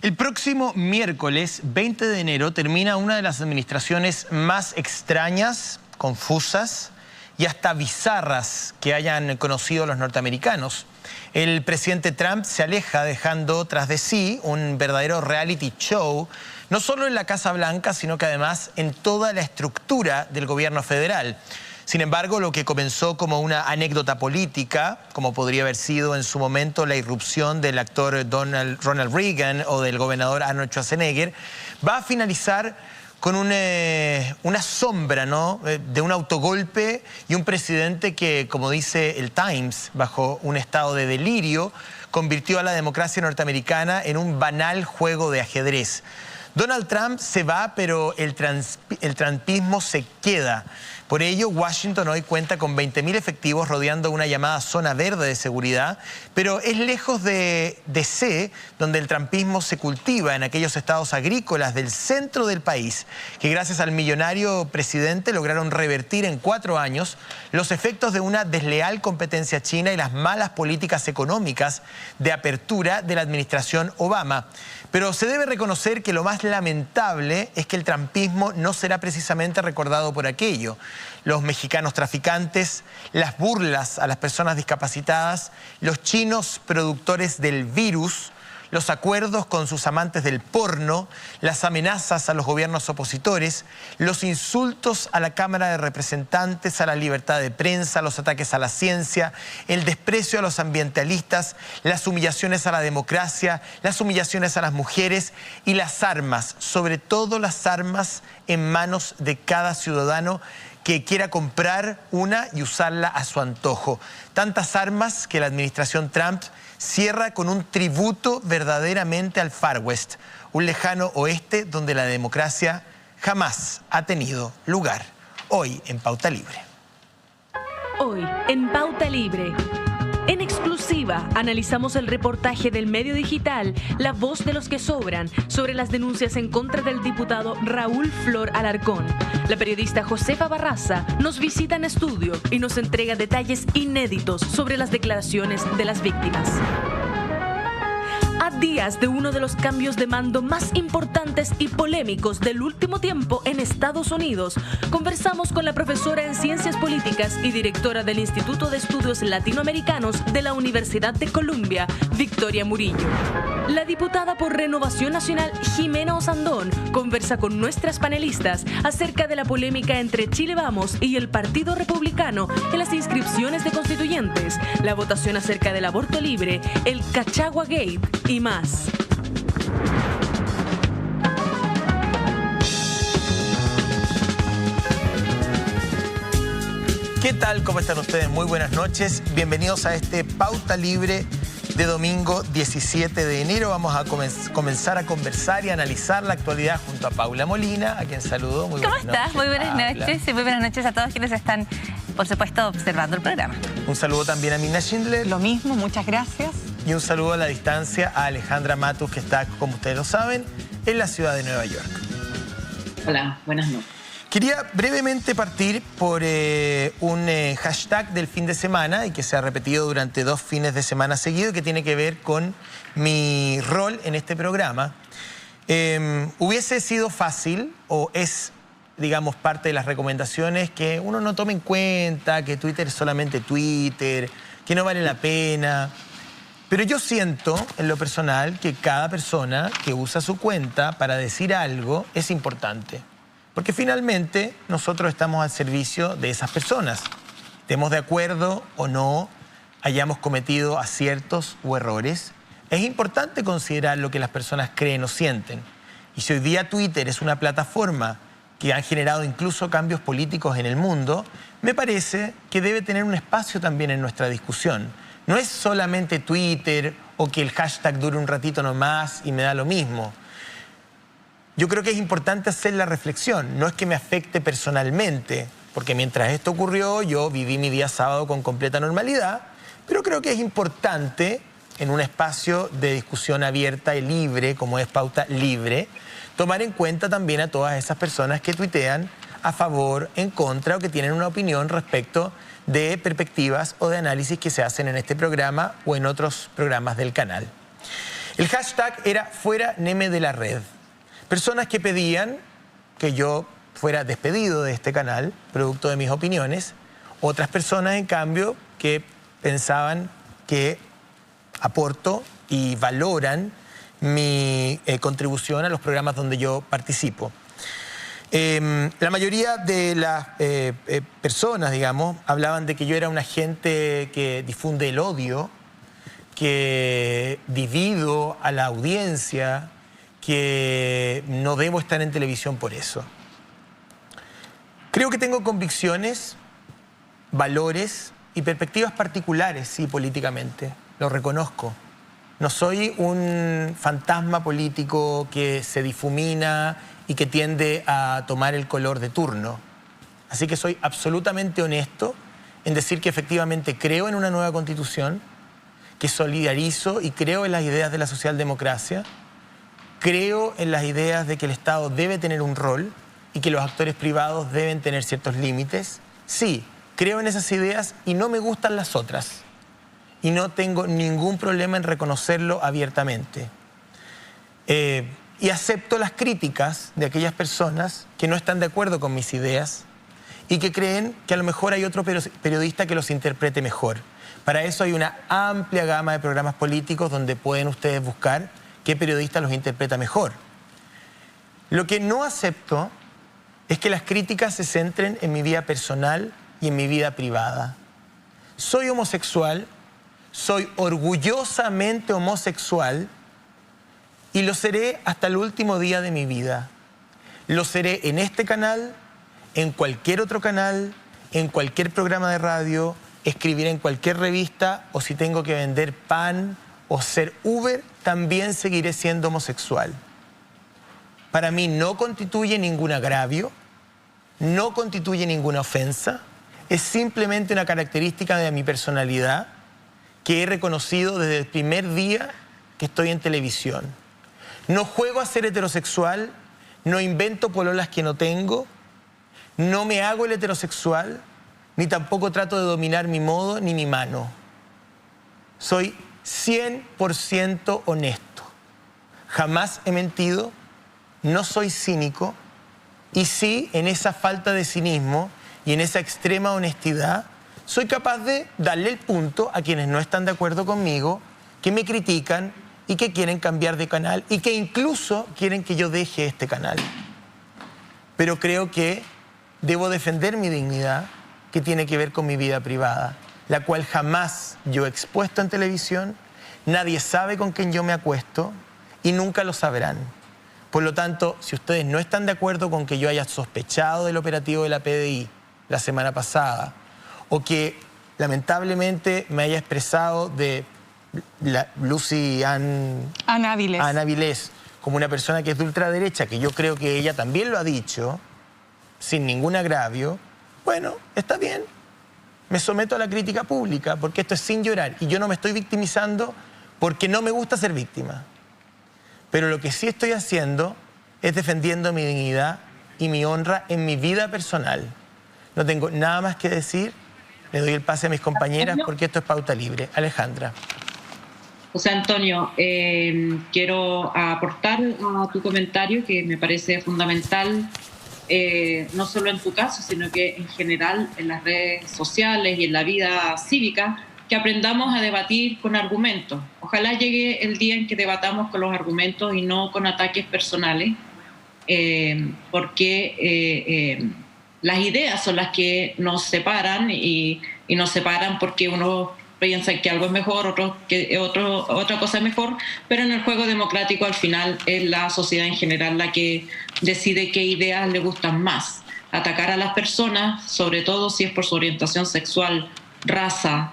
El próximo miércoles 20 de enero termina una de las administraciones más extrañas, confusas y hasta bizarras que hayan conocido los norteamericanos. El presidente Trump se aleja dejando tras de sí un verdadero reality show, no solo en la Casa Blanca, sino que además en toda la estructura del gobierno federal. Sin embargo, lo que comenzó como una anécdota política, como podría haber sido en su momento la irrupción del actor Ronald Reagan o del gobernador Arnold Schwarzenegger, va a finalizar con una sombra, ¿no?, de un autogolpe y un presidente que, como dice el Times, bajo un estado de delirio, convirtió a la democracia norteamericana en un banal juego de ajedrez. Donald Trump se va, pero el trumpismo se queda. Por ello, Washington hoy cuenta con 20.000 efectivos rodeando una llamada zona verde de seguridad, pero es lejos de D.C., donde el trumpismo se cultiva en aquellos estados agrícolas del centro del país, que gracias al millonario presidente lograron revertir en 4 años los efectos de una desleal competencia china y las malas políticas económicas de apertura de la administración Obama. Pero se debe reconocer que lo más lamentable es que el trumpismo no será precisamente recordado por aquello. Los mexicanos traficantes, las burlas a las personas discapacitadas, los chinos productores del virus, los acuerdos con sus amantes del porno, las amenazas a los gobiernos opositores, los insultos a la Cámara de Representantes, a la libertad de prensa, los ataques a la ciencia, el desprecio a los ambientalistas, las humillaciones a la democracia, las humillaciones a las mujeres y las armas, sobre todo las armas en manos de cada ciudadano que quiera comprar una y usarla a su antojo. Tantas armas que la administración Trump cierra con un tributo verdaderamente al Far West, un lejano oeste donde la democracia jamás ha tenido lugar. Hoy en Pauta Libre. Hoy en Pauta Libre. En exclusiva, analizamos el reportaje del medio digital La Voz de los que Sobran sobre las denuncias en contra del diputado Raúl Flor Alarcón. La periodista Josefa Barraza nos visita en estudio y nos entrega detalles inéditos sobre las declaraciones de las víctimas. A días de uno de los cambios de mando más importantes y polémicos del último tiempo en Estados Unidos, conversamos con la profesora en Ciencias Políticas y directora del Instituto de Estudios Latinoamericanos de la Universidad de Columbia, Victoria Murillo. La diputada por Renovación Nacional, Jimena Osandón, conversa con nuestras panelistas acerca de la polémica entre Chile Vamos y el Partido Republicano en las inscripciones de constituyentes, la votación acerca del aborto libre, el Cachagua Gate y más. ¿Qué tal? ¿Cómo están ustedes? Muy buenas noches. Bienvenidos a este Pauta Libre de domingo 17 de enero. Vamos a comenzar a conversar y analizar la actualidad junto a Paula Molina, a quien saludo. Muy ¿Cómo buenas estás? noches, Muy buenas Paula. noches y muy buenas noches a todos quienes están, por supuesto, observando el programa. Un saludo también a Mina Schindler. Lo mismo, muchas gracias. Y un saludo a la distancia a Alejandra Matus, que está, como ustedes lo saben, en la ciudad de Nueva York. Hola, buenas noches. Quería brevemente partir por un hashtag del fin de semana y que se ha repetido durante 2 fines de semana seguidos, que tiene que ver con mi rol en este programa. Hubiese sido fácil, o es, digamos, parte de las recomendaciones, que uno no tome en cuenta que Twitter es solamente Twitter, que no vale la pena. Pero yo siento, en lo personal, que cada persona que usa su cuenta para decir algo es importante. Porque finalmente nosotros estamos al servicio de esas personas. Estemos de acuerdo o no, hayamos cometido aciertos o errores, es importante considerar lo que las personas creen o sienten. Y si hoy día Twitter es una plataforma que ha generado incluso cambios políticos en el mundo, me parece que debe tener un espacio también en nuestra discusión. No es solamente Twitter o que el hashtag dure un ratito nomás y me da lo mismo. Yo creo que es importante hacer la reflexión. No es que me afecte personalmente, porque mientras esto ocurrió yo viví mi día sábado con completa normalidad, pero creo que es importante, en un espacio de discusión abierta y libre, como es Pauta Libre, tomar en cuenta también a todas esas personas que tuitean a favor, en contra, o que tienen una opinión respecto de perspectivas o de análisis que se hacen en este programa o en otros programas del canal. El hashtag era fuera Neme de la red. Personas que pedían que yo fuera despedido de este canal, producto de mis opiniones. Otras personas, en cambio, que pensaban que aporto y valoran mi contribución a los programas donde yo participo. La mayoría de las personas, digamos, hablaban de que yo era un agente que difunde el odio, que divido a la audiencia, que no debo estar en televisión por eso. Creo que tengo convicciones, valores y perspectivas particulares, sí, políticamente, lo reconozco. No soy un fantasma político que se difumina y que tiende a tomar el color de turno. Así que soy absolutamente honesto en decir que efectivamente creo en una nueva constitución, que solidarizo y creo en las ideas de la socialdemocracia, creo en las ideas de que el Estado debe tener un rol y que los actores privados deben tener ciertos límites. Sí, creo en esas ideas y no me gustan las otras. Y no tengo ningún problema en reconocerlo abiertamente. Y acepto las críticas de aquellas personas que no están de acuerdo con mis ideas y que creen que a lo mejor hay otro periodista que los interprete mejor. Para eso hay una amplia gama de programas políticos donde pueden ustedes buscar qué periodista los interpreta mejor. Lo que no acepto es que las críticas se centren en mi vida personal y en mi vida privada. Soy homosexual, soy orgullosamente homosexual y lo seré hasta el último día de mi vida. Lo seré en este canal, en cualquier otro canal, en cualquier programa de radio, escribiré en cualquier revista o si tengo que vender pan o ser Uber, también seguiré siendo homosexual. Para mí no constituye ningún agravio, no constituye ninguna ofensa, es simplemente una característica de mi personalidad que he reconocido desde el primer día que estoy en televisión. No juego a ser heterosexual, no invento pololas que no tengo, no me hago el heterosexual, ni tampoco trato de dominar mi modo ni mi mano. Soy 100% honesto. Jamás he mentido, no soy cínico y sí, en esa falta de cinismo y en esa extrema honestidad, soy capaz de darle el punto a quienes no están de acuerdo conmigo, que me critican y que quieren cambiar de canal y que incluso quieren que yo deje este canal. Pero creo que debo defender mi dignidad, que tiene que ver con mi vida privada, la cual jamás yo he expuesto en televisión, nadie sabe con quién yo me acuesto y nunca lo sabrán. Por lo tanto, si ustedes no están de acuerdo con que yo haya sospechado del operativo de la PDI la semana pasada, o que lamentablemente me haya expresado de Ana Vilés como una persona que es de ultraderecha, que yo creo que ella también lo ha dicho, sin ningún agravio, bueno, está bien. Me someto a la crítica pública, porque esto es sin llorar. Y yo no me estoy victimizando porque no me gusta ser víctima. Pero lo que sí estoy haciendo es defendiendo mi dignidad y mi honra en mi vida personal. No tengo nada más que decir. Le doy el pase a mis compañeras porque esto es pauta libre. Alejandra. José Antonio, quiero aportar a tu comentario que me parece fundamental, no solo en tu caso, sino que en general en las redes sociales y en la vida cívica, que aprendamos a debatir con argumentos. Ojalá llegue el día en que debatamos con los argumentos y no con ataques personales, porque las ideas son las que nos separan y nos separan porque uno piensa que algo es mejor, otros que otra cosa es mejor, pero en el juego democrático al final es la sociedad en general la que decide qué ideas le gustan más. Atacar a las personas, sobre todo si es por su orientación sexual, raza,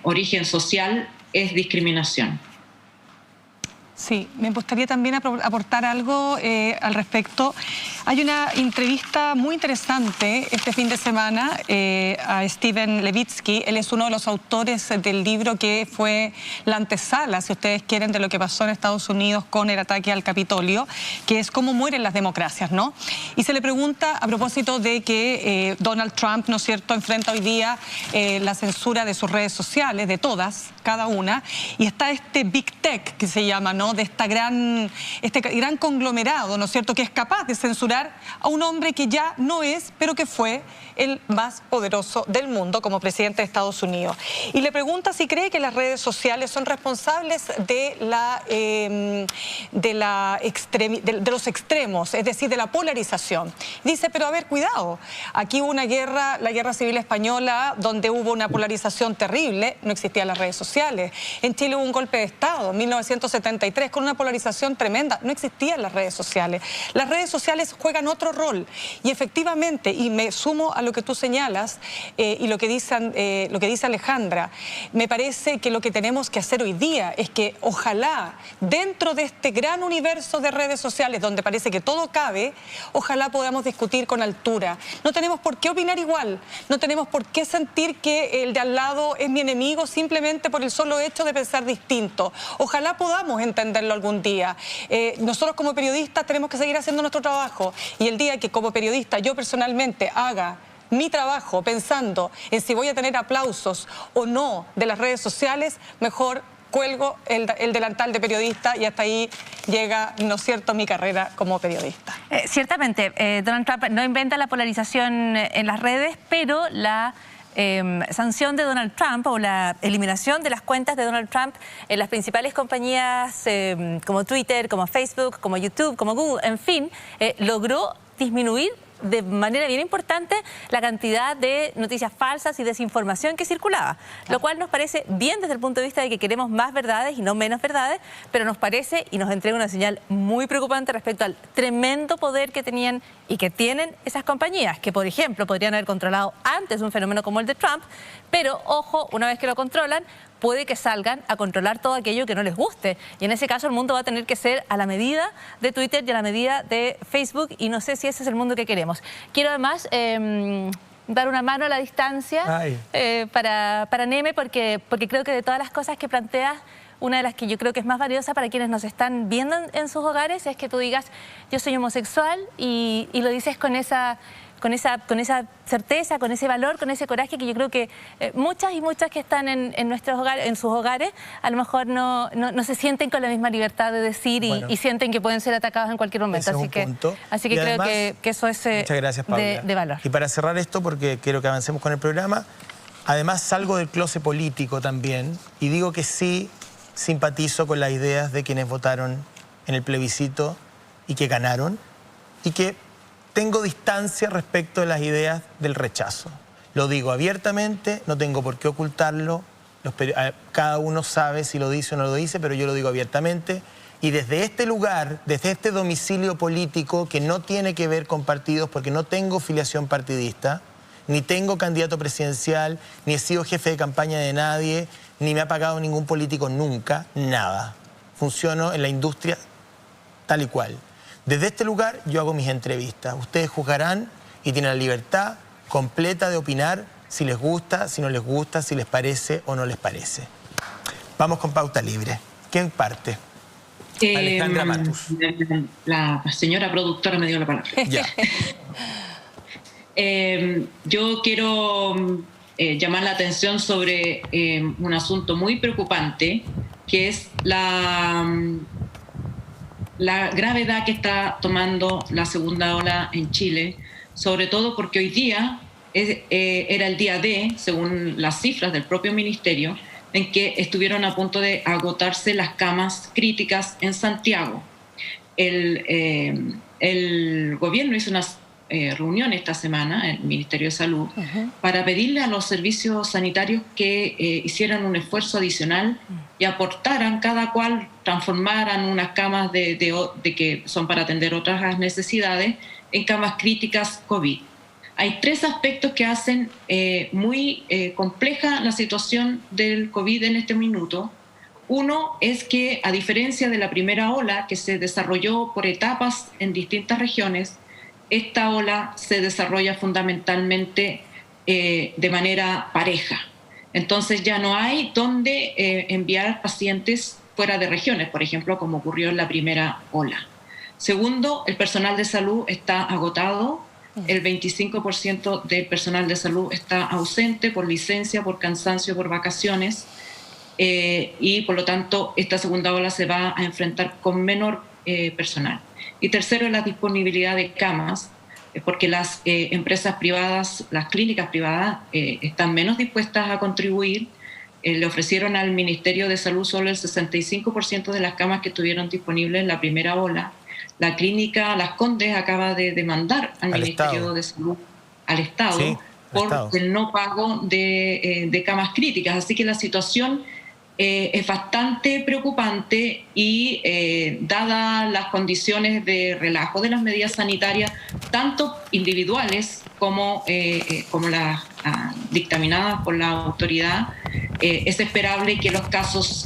origen social, es discriminación. Sí, me gustaría también aportar algo al respecto. Hay una entrevista muy interesante este fin de semana a Steven Levitsky. Él es uno de los autores del libro que fue la antesala, si ustedes quieren, de lo que pasó en Estados Unidos con el ataque al Capitolio, que es cómo mueren las democracias, ¿no? Y se le pregunta a propósito de que Donald Trump, ¿no es cierto?, enfrenta hoy día la censura de sus redes sociales, de todas, cada una, y está este Big Tech que se llama, ¿no? De este gran conglomerado, ¿no es cierto?, que es capaz de censurar a un hombre que ya no es, pero que fue el más poderoso del mundo como presidente de Estados Unidos. Y le pregunta si cree que las redes sociales son responsables de los extremos, es decir, de la polarización. Dice, pero a ver, cuidado, aquí hubo una guerra, la Guerra Civil Española, donde hubo una polarización terrible, no existían las redes sociales. En Chile hubo un golpe de Estado en 1973 con una polarización tremenda, no existían las redes sociales. Las redes sociales juegan otro rol y efectivamente, y me sumo a lo que tú señalas y lo que dice Alejandra, me parece que lo que tenemos que hacer hoy día es que ojalá dentro de este gran universo de redes sociales donde parece que todo cabe, ojalá podamos discutir con altura. No tenemos por qué opinar igual, no tenemos por qué sentir que el de al lado es mi enemigo simplemente por el solo hecho de pensar distinto. Ojalá podamos entenderlo algún día. Nosotros como periodistas tenemos que seguir haciendo nuestro trabajo y el día que como periodista yo personalmente haga mi trabajo pensando en si voy a tener aplausos o no de las redes sociales, mejor cuelgo el delantal de periodista y hasta ahí llega, ¿no es cierto?, mi carrera como periodista. Ciertamente, Donald Trump no inventa la polarización en las redes, pero la sanción de Donald Trump o la eliminación de las cuentas de Donald Trump en las principales compañías como Twitter, como Facebook, como YouTube, como Google, en fin, logró disminuir de manera bien importante la cantidad de noticias falsas y desinformación que circulaba, lo cual nos parece bien desde el punto de vista de que queremos más verdades y no menos verdades, pero nos parece y nos entrega una señal muy preocupante respecto al tremendo poder que tenían y que tienen esas compañías, que por ejemplo podrían haber controlado antes un fenómeno como el de Trump, pero ojo, una vez que lo controlan, puede que salgan a controlar todo aquello que no les guste. Y en ese caso el mundo va a tener que ser a la medida de Twitter y a la medida de Facebook, y no sé si ese es el mundo que queremos. Quiero además dar una mano a la distancia para Neme, porque creo que de todas las cosas que planteas, una de las que yo creo que es más valiosa para quienes nos están viendo en sus hogares es que tú digas, yo soy homosexual, y lo dices con esa certeza, con ese valor, con ese coraje que yo creo que muchas y muchas que están en nuestros hogares, en sus hogares, a lo mejor no se sienten con la misma libertad de decir y sienten que pueden ser atacados en cualquier momento. Así que creo que eso es muchas gracias, Paula, de valor. Y para cerrar esto, porque quiero que avancemos con el programa, además salgo del closet político también y digo que sí simpatizo con las ideas de quienes votaron en el plebiscito y que ganaron, y que tengo distancia respecto de las ideas del rechazo. Lo digo abiertamente, no tengo por qué ocultarlo. Cada uno sabe si lo dice o no lo dice, pero yo lo digo abiertamente. Y desde este lugar, desde este domicilio político que no tiene que ver con partidos, porque no tengo filiación partidista, ni tengo candidato presidencial, ni he sido jefe de campaña de nadie, ni me ha pagado ningún político nunca, nada. Funciono en la industria tal y cual. Desde este lugar yo hago mis entrevistas. Ustedes juzgarán y tienen la libertad completa de opinar si les gusta, si no les gusta, si les parece o no les parece. Vamos con Pauta Libre. ¿Quién parte? Alejandra Matus. La señora productora me dio la palabra. Ya. Yo quiero llamar la atención sobre un asunto muy preocupante, que es la gravedad que está tomando la segunda ola en Chile, sobre todo porque hoy día era el día D, según las cifras del propio ministerio, en que estuvieron a punto de agotarse las camas críticas en Santiago. El gobierno hizo una reunión esta semana, el Ministerio de Salud, para pedirle a los servicios sanitarios que hicieran un esfuerzo adicional y aportaran, cada cual transformaran unas camas de que son para atender otras necesidades en camas críticas COVID. Hay tres aspectos que hacen muy compleja la situación del COVID en este minuto. Uno es que, a diferencia de la primera ola, que se desarrolló por etapas en distintas regiones, esta ola se desarrolla fundamentalmente de manera pareja. Entonces ya no hay dónde enviar pacientes fuera de regiones, por ejemplo, como ocurrió en la primera ola. Segundo, el personal de salud está agotado. El 25% del personal de salud está ausente por licencia, por cansancio, por vacaciones. y por lo tanto esta segunda ola se va a enfrentar con menor personal. Y tercero, la disponibilidad de camas, porque las empresas privadas, las clínicas privadas están menos dispuestas a contribuir. Le ofrecieron al Ministerio de Salud solo el 65% de las camas que estuvieron disponibles en la primera ola. La clínica Las Condes acaba de demandar al Ministerio de Salud, al Estado, sí, por el no pago de camas críticas. Así que la situación es bastante preocupante y dadas las condiciones de relajo de las medidas sanitarias, tanto individuales como las dictaminadas por la autoridad, es esperable que los casos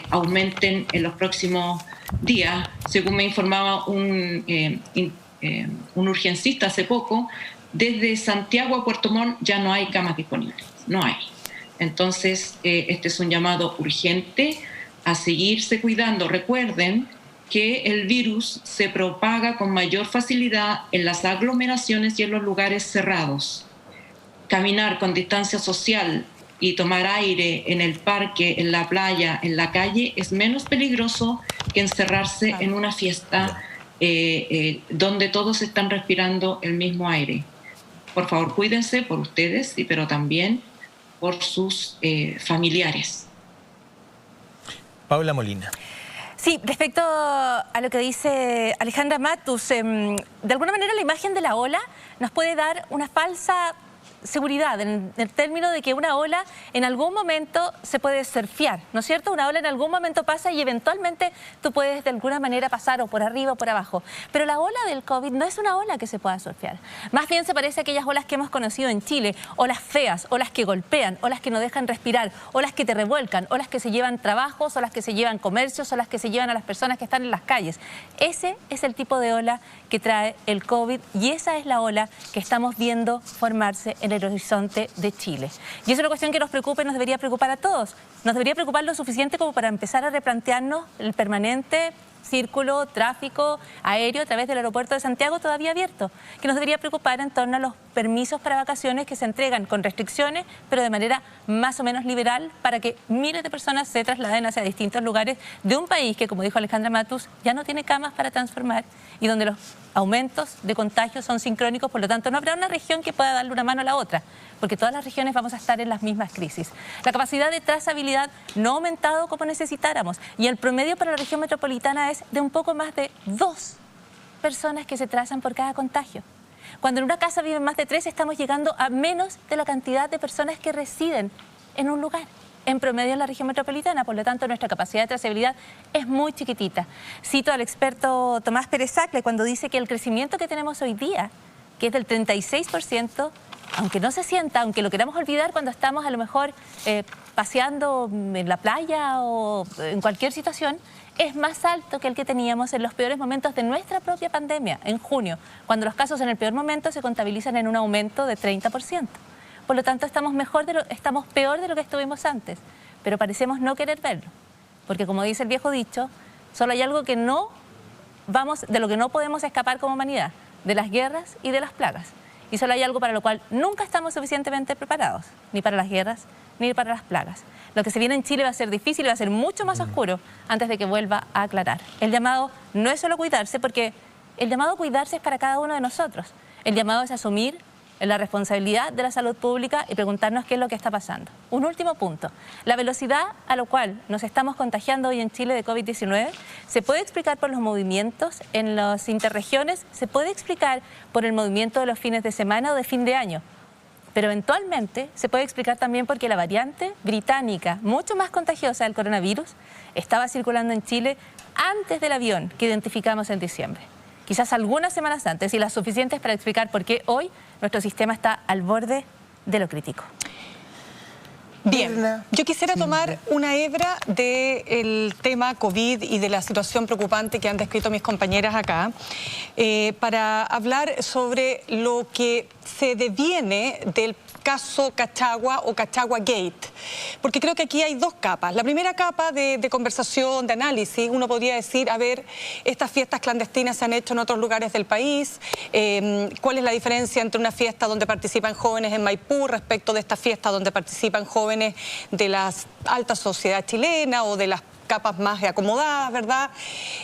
aumenten en los próximos días. Según me informaba un urgencista hace poco, desde Santiago a Puerto Montt ya no hay camas disponibles, no hay. Entonces, este es un llamado urgente a seguirse cuidando. Recuerden que el virus se propaga con mayor facilidad en las aglomeraciones y en los lugares cerrados. Caminar con distancia social y tomar aire en el parque, en la playa, en la calle, es menos peligroso que encerrarse en una fiesta donde todos están respirando el mismo aire. Por favor, cuídense por ustedes, pero también por sus familiares. Paula Molina. Sí, respecto a lo que dice Alejandra Matus, de alguna manera la imagen de la ola nos puede dar una falsa seguridad en el término de que una ola en algún momento se puede surfear, ¿no es cierto? Una ola en algún momento pasa y eventualmente tú puedes de alguna manera pasar o por arriba o por abajo. Pero la ola del COVID no es una ola que se pueda surfear. Más bien se parece a aquellas olas que hemos conocido en Chile, olas feas, olas que golpean, olas que no dejan respirar, olas que te revuelcan, olas que se llevan trabajos, olas que se llevan comercios, olas que se llevan a las personas que están en las calles. Ese es el tipo de ola que trae el COVID y esa es la ola que estamos viendo formarse en el horizonte de Chile. Y es una cuestión que nos preocupa y nos debería preocupar a todos. Nos debería preocupar lo suficiente como para empezar a replantearnos el permanente círculo, tráfico aéreo a través del aeropuerto de Santiago todavía abierto, que nos debería preocupar en torno a los permisos para vacaciones que se entregan con restricciones, pero de manera más o menos liberal, para que miles de personas se trasladen hacia distintos lugares de un país que, como dijo Alejandra Matus, ya no tiene camas para transformar y donde los aumentos de contagios son sincrónicos, por lo tanto no habrá una región que pueda darle una mano a la otra, porque todas las regiones vamos a estar en las mismas crisis. La capacidad de trazabilidad no ha aumentado como necesitáramos y el promedio para la región metropolitana es de un poco más de 2 personas que se trazan por cada contagio. Cuando en una casa viven más de 3, estamos llegando a menos de la cantidad de personas que residen en un lugar, en promedio en la región metropolitana. Por lo tanto, nuestra capacidad de trazabilidad es muy chiquitita. Cito al experto Tomás Pérez Sacle cuando dice que el crecimiento que tenemos hoy día, que es del 36%, aunque no se sienta, aunque lo queramos olvidar cuando estamos a lo mejor paseando en la playa o en cualquier situación, es más alto que el que teníamos en los peores momentos de nuestra propia pandemia, en junio, cuando los casos en el peor momento se contabilizan en un aumento de 30%. Por lo tanto, estamos peor de lo que estuvimos antes, pero parecemos no querer verlo, porque como dice el viejo dicho, solo hay algo de lo que no podemos escapar como humanidad, de las guerras y de las plagas. Y solo hay algo para lo cual nunca estamos suficientemente preparados, ni para las guerras, ni para las plagas. Lo que se viene en Chile va a ser difícil y va a ser mucho más oscuro antes de que vuelva a aclarar. El llamado no es solo cuidarse, porque el llamado a cuidarse es para cada uno de nosotros. El llamado es asumir la responsabilidad de la salud pública y preguntarnos qué es lo que está pasando. Un último punto. La velocidad a la cual nos estamos contagiando hoy en Chile de COVID-19 se puede explicar por los movimientos en las interregiones, se puede explicar por el movimiento de los fines de semana o de fin de año, pero eventualmente se puede explicar también porque la variante británica, mucho más contagiosa del coronavirus, estaba circulando en Chile antes del avión que identificamos en diciembre. Quizás algunas semanas antes, y las suficientes para explicar por qué hoy nuestro sistema está al borde de lo crítico. Bien, yo quisiera tomar una hebra del tema COVID y de la situación preocupante que han descrito mis compañeras acá para hablar sobre lo que se deviene del caso Cachagua o Cachagua Gate, porque creo que aquí hay dos capas. La primera capa de conversación, de análisis, uno podría decir, a ver, estas fiestas clandestinas se han hecho en otros lugares del país, ¿cuál es la diferencia entre una fiesta donde participan jóvenes en Maipú respecto de esta fiesta donde participan jóvenes de la alta sociedad chilena o de las capas más acomodadas, ¿verdad?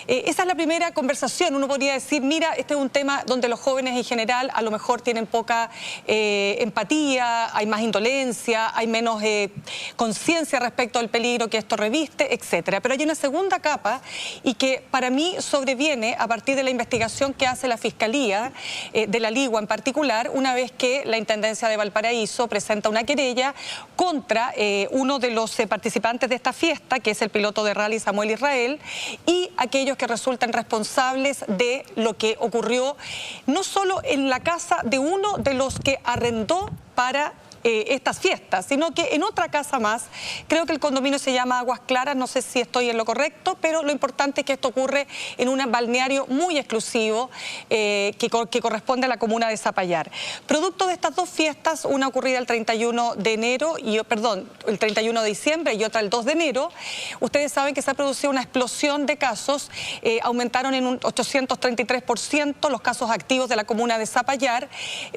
Esa es la primera conversación. Uno podría decir, mira, este es un tema donde los jóvenes en general a lo mejor tienen poca empatía, hay más indolencia, hay menos conciencia respecto al peligro que esto reviste, etcétera. Pero hay una segunda capa y que para mí sobreviene a partir de la investigación que hace la Fiscalía de la Ligua en particular, una vez que la Intendencia de Valparaíso presenta una querella contra uno de los participantes de esta fiesta, que es el piloto de rally Samuel Israel, y aquellos que resultan responsables de lo que ocurrió no solo en la casa de uno de los que arrendó para estas fiestas, sino que en otra casa más, creo que el condominio se llama Aguas Claras, no sé si estoy en lo correcto, pero lo importante es que esto ocurre en un balneario muy exclusivo que corresponde a la comuna de Zapallar. Producto de estas dos fiestas, una ocurrida el 31 de enero, el 31 de diciembre y otra el 2 de enero, ustedes saben que se ha producido una explosión de casos, aumentaron en un 833% los casos activos de la comuna de Zapallar,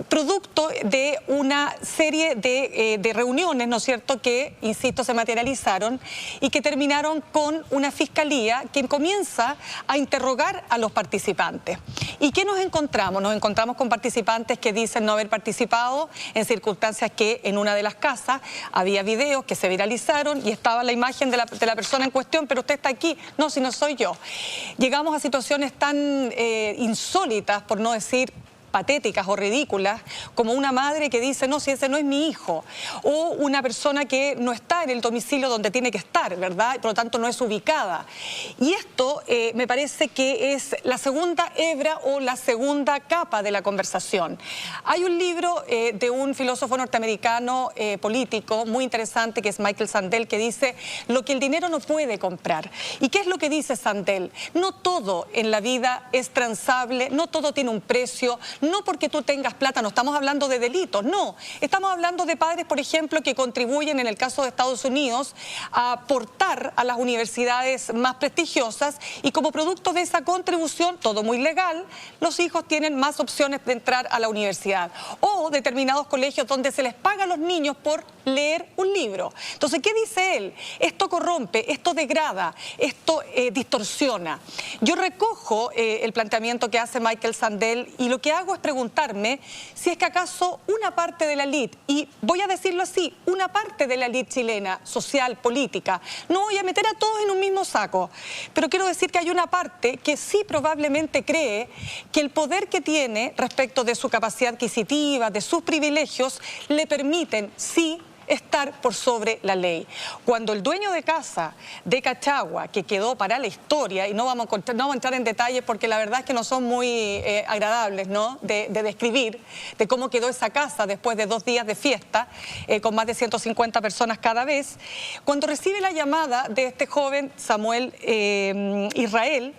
producto de una serie de reuniones, ¿no es cierto?, que, insisto, se materializaron y que terminaron con una fiscalía que comienza a interrogar a los participantes. ¿Y qué nos encontramos? Nos encontramos con participantes que dicen no haber participado en circunstancias que en una de las casas había videos que se viralizaron y estaba la imagen de la persona en cuestión, pero usted está aquí. No, si no soy yo. Llegamos a situaciones tan insólitas, por no decir patéticas o ridículas, como una madre que dice, no, si ese no es mi hijo, o una persona que no está en el domicilio donde tiene que estar, ¿verdad? Por lo tanto, no es ubicada. Y esto me parece que es la segunda hebra o la segunda capa de la conversación. Hay un libro de un filósofo norteamericano político muy interesante, que es Michael Sandel, que dice lo que el dinero no puede comprar. ¿Y qué es lo que dice Sandel? No todo en la vida es transable, no todo tiene un precio. No porque tú tengas plata, no estamos hablando de delitos, no. Estamos hablando de padres, por ejemplo, que contribuyen, en el caso de Estados Unidos, a aportar a las universidades más prestigiosas y como producto de esa contribución, todo muy legal, los hijos tienen más opciones de entrar a la universidad. O determinados colegios donde se les paga a los niños por leer un libro. Entonces, ¿qué dice él? Esto corrompe, esto degrada, esto distorsiona. Yo recojo el planteamiento que hace Michael Sandel y lo que hago es preguntarme si es que acaso una parte de la élite, y voy a decirlo así, una parte de la élite chilena, social, política, no voy a meter a todos en un mismo saco, pero quiero decir que hay una parte que sí probablemente cree que el poder que tiene respecto de su capacidad adquisitiva, de sus privilegios, le permiten, sí, estar por sobre la ley. Cuando el dueño de casa de Cachagua, que quedó para la historia, y no vamos a entrar en detalles porque la verdad es que no son muy agradables, ¿no?, de describir, de cómo quedó esa casa después de 2 días de fiesta, con más de 150 personas cada vez, cuando recibe la llamada de este joven Samuel Israel,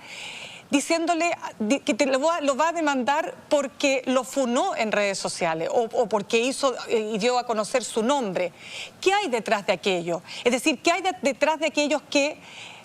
diciéndole que lo va a demandar porque lo funó en redes sociales o porque hizo y dio a conocer su nombre. ¿Qué hay detrás de aquello? Es decir, ¿qué hay detrás de aquellos que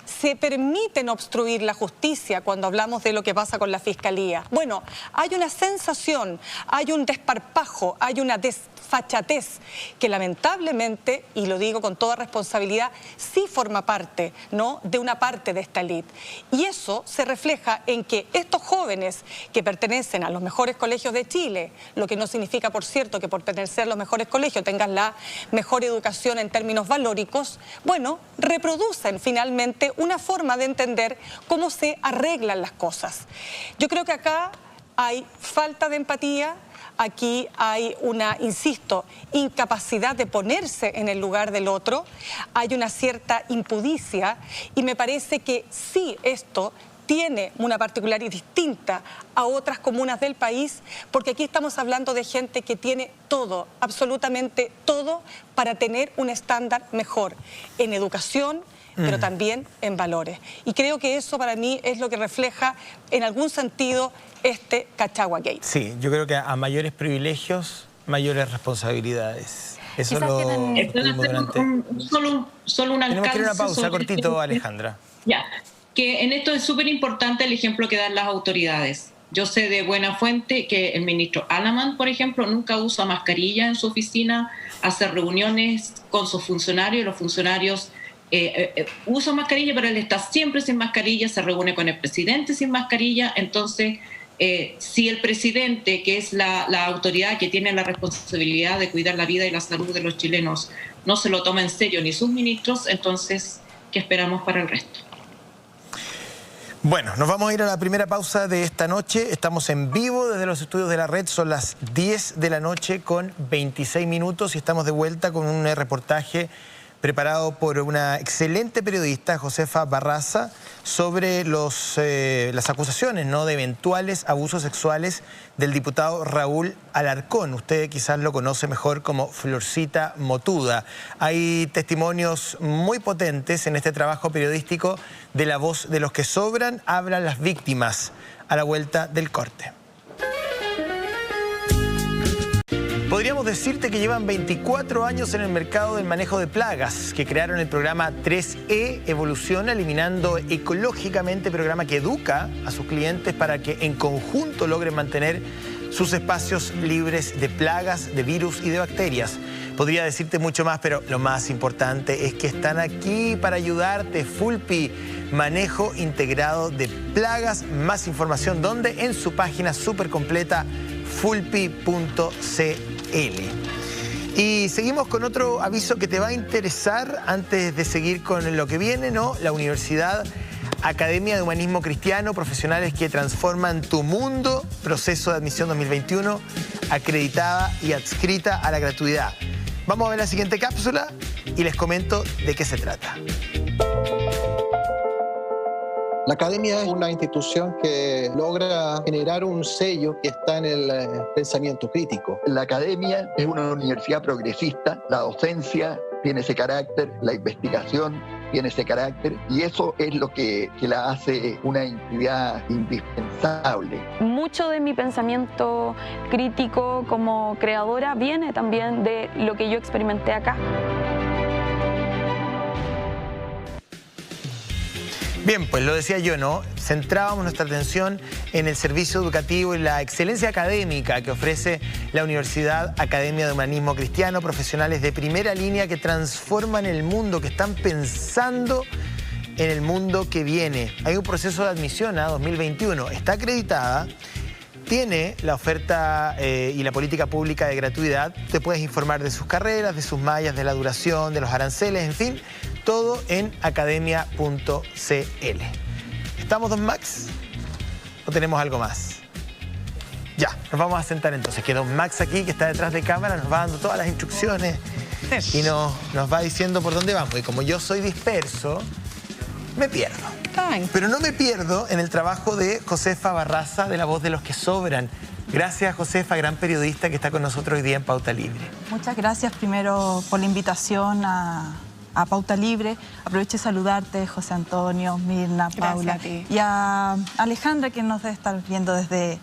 se permiten obstruir la justicia cuando hablamos de lo que pasa con la Fiscalía? Bueno, hay una sensación, hay un desparpajo, hay una desfachatez que lamentablemente, y lo digo con toda responsabilidad, sí forma parte, ¿no?, de una parte de esta élite. Y eso se refleja en que estos jóvenes que pertenecen a los mejores colegios de Chile, lo que no significa, por cierto, que por pertenecer a los mejores colegios tengan la mejor educación en términos valóricos, bueno, reproducen finalmente una forma de entender cómo se arreglan las cosas. Yo creo que acá hay falta de empatía, aquí hay una, insisto, incapacidad de ponerse en el lugar del otro, hay una cierta impudicia y me parece que sí esto tiene una particularidad distinta a otras comunas del país, porque aquí estamos hablando de gente que tiene todo, absolutamente todo, para tener un estándar mejor en educación, pero también en valores. Y creo que eso para mí es lo que refleja en algún sentido este Cachagua Gate. Sí, yo creo que a mayores privilegios mayores responsabilidades. Eso Quizás lo tienen- tuvimos durante... Solo un alcance. Tenemos que ir a una pausa, sobre cortito, esto. Alejandra. Ya, que en esto es súper importante el ejemplo que dan las autoridades. Yo sé de buena fuente que el ministro Alaman, por ejemplo, nunca usa mascarilla en su oficina, hace reuniones con sus funcionarios, los funcionarios usan mascarilla, pero él está siempre sin mascarilla, se reúne con el presidente sin mascarilla. Entonces, si el presidente, que es la autoridad que tiene la responsabilidad de cuidar la vida y la salud de los chilenos, no se lo toma en serio ni sus ministros, entonces, ¿qué esperamos para el resto? Bueno, nos vamos a ir a la primera pausa de esta noche. Estamos en vivo desde los estudios de la red. Son las 10 de la noche con 26 minutos y estamos de vuelta con un reportaje preparado por una excelente periodista, Josefa Barraza, sobre las acusaciones, ¿no?, de eventuales abusos sexuales del diputado Raúl Alarcón. Usted quizás lo conoce mejor como Florcita Motuda. Hay testimonios muy potentes en este trabajo periodístico de La Voz de los que Sobran. Hablan las víctimas a la vuelta del corte. Podríamos decirte que llevan 24 años en el mercado del manejo de plagas, que crearon el programa 3E Evoluciona, eliminando ecológicamente, programa que educa a sus clientes para que en conjunto logren mantener sus espacios libres de plagas, de virus y de bacterias. Podría decirte mucho más, pero lo más importante es que están aquí para ayudarte. Fulpi, manejo integrado de plagas. Más información, ¿dónde? En su página súper completa, fulpi.cl. Y seguimos con otro aviso que te va a interesar antes de seguir con lo que viene, ¿no? La Universidad Academia de Humanismo Cristiano, profesionales que transforman tu mundo, proceso de admisión 2021, acreditada y adscrita a la gratuidad. Vamos a ver la siguiente cápsula y les comento de qué se trata. La academia es una institución que logra generar un sello que está en el pensamiento crítico. La academia es una universidad progresista, la docencia tiene ese carácter, la investigación tiene ese carácter y eso es lo que la hace una entidad indispensable. Mucho de mi pensamiento crítico como creadora viene también de lo que yo experimenté acá. Bien, pues lo decía yo, ¿no? Centrábamos nuestra atención en el servicio educativo y la excelencia académica que ofrece la Universidad Academia de Humanismo Cristiano, profesionales de primera línea que transforman el mundo, que están pensando en el mundo que viene. Hay un proceso de admisión a 2021, está acreditada, tiene la oferta y la política pública de gratuidad. Te puedes informar de sus carreras, de sus mallas, de la duración, de los aranceles, en fin, todo en academia.cl. ¿Estamos, don Max? ¿O tenemos algo más? Ya, nos vamos a sentar entonces, que don Max aquí, que está detrás de cámara, nos va dando todas las instrucciones y nos va diciendo por dónde vamos. Y como yo soy disperso, me pierdo. Pero no me pierdo en el trabajo de Josefa Barraza, de La Voz de los que Sobran. Gracias, Josefa, gran periodista que está con nosotros hoy día en Pauta Libre. Muchas gracias primero por la invitación a Pauta Libre. Aprovecho de saludarte, José Antonio, Mirna, Paula. Gracias a ti. Y a Alejandra, que nos debe estar viendo desde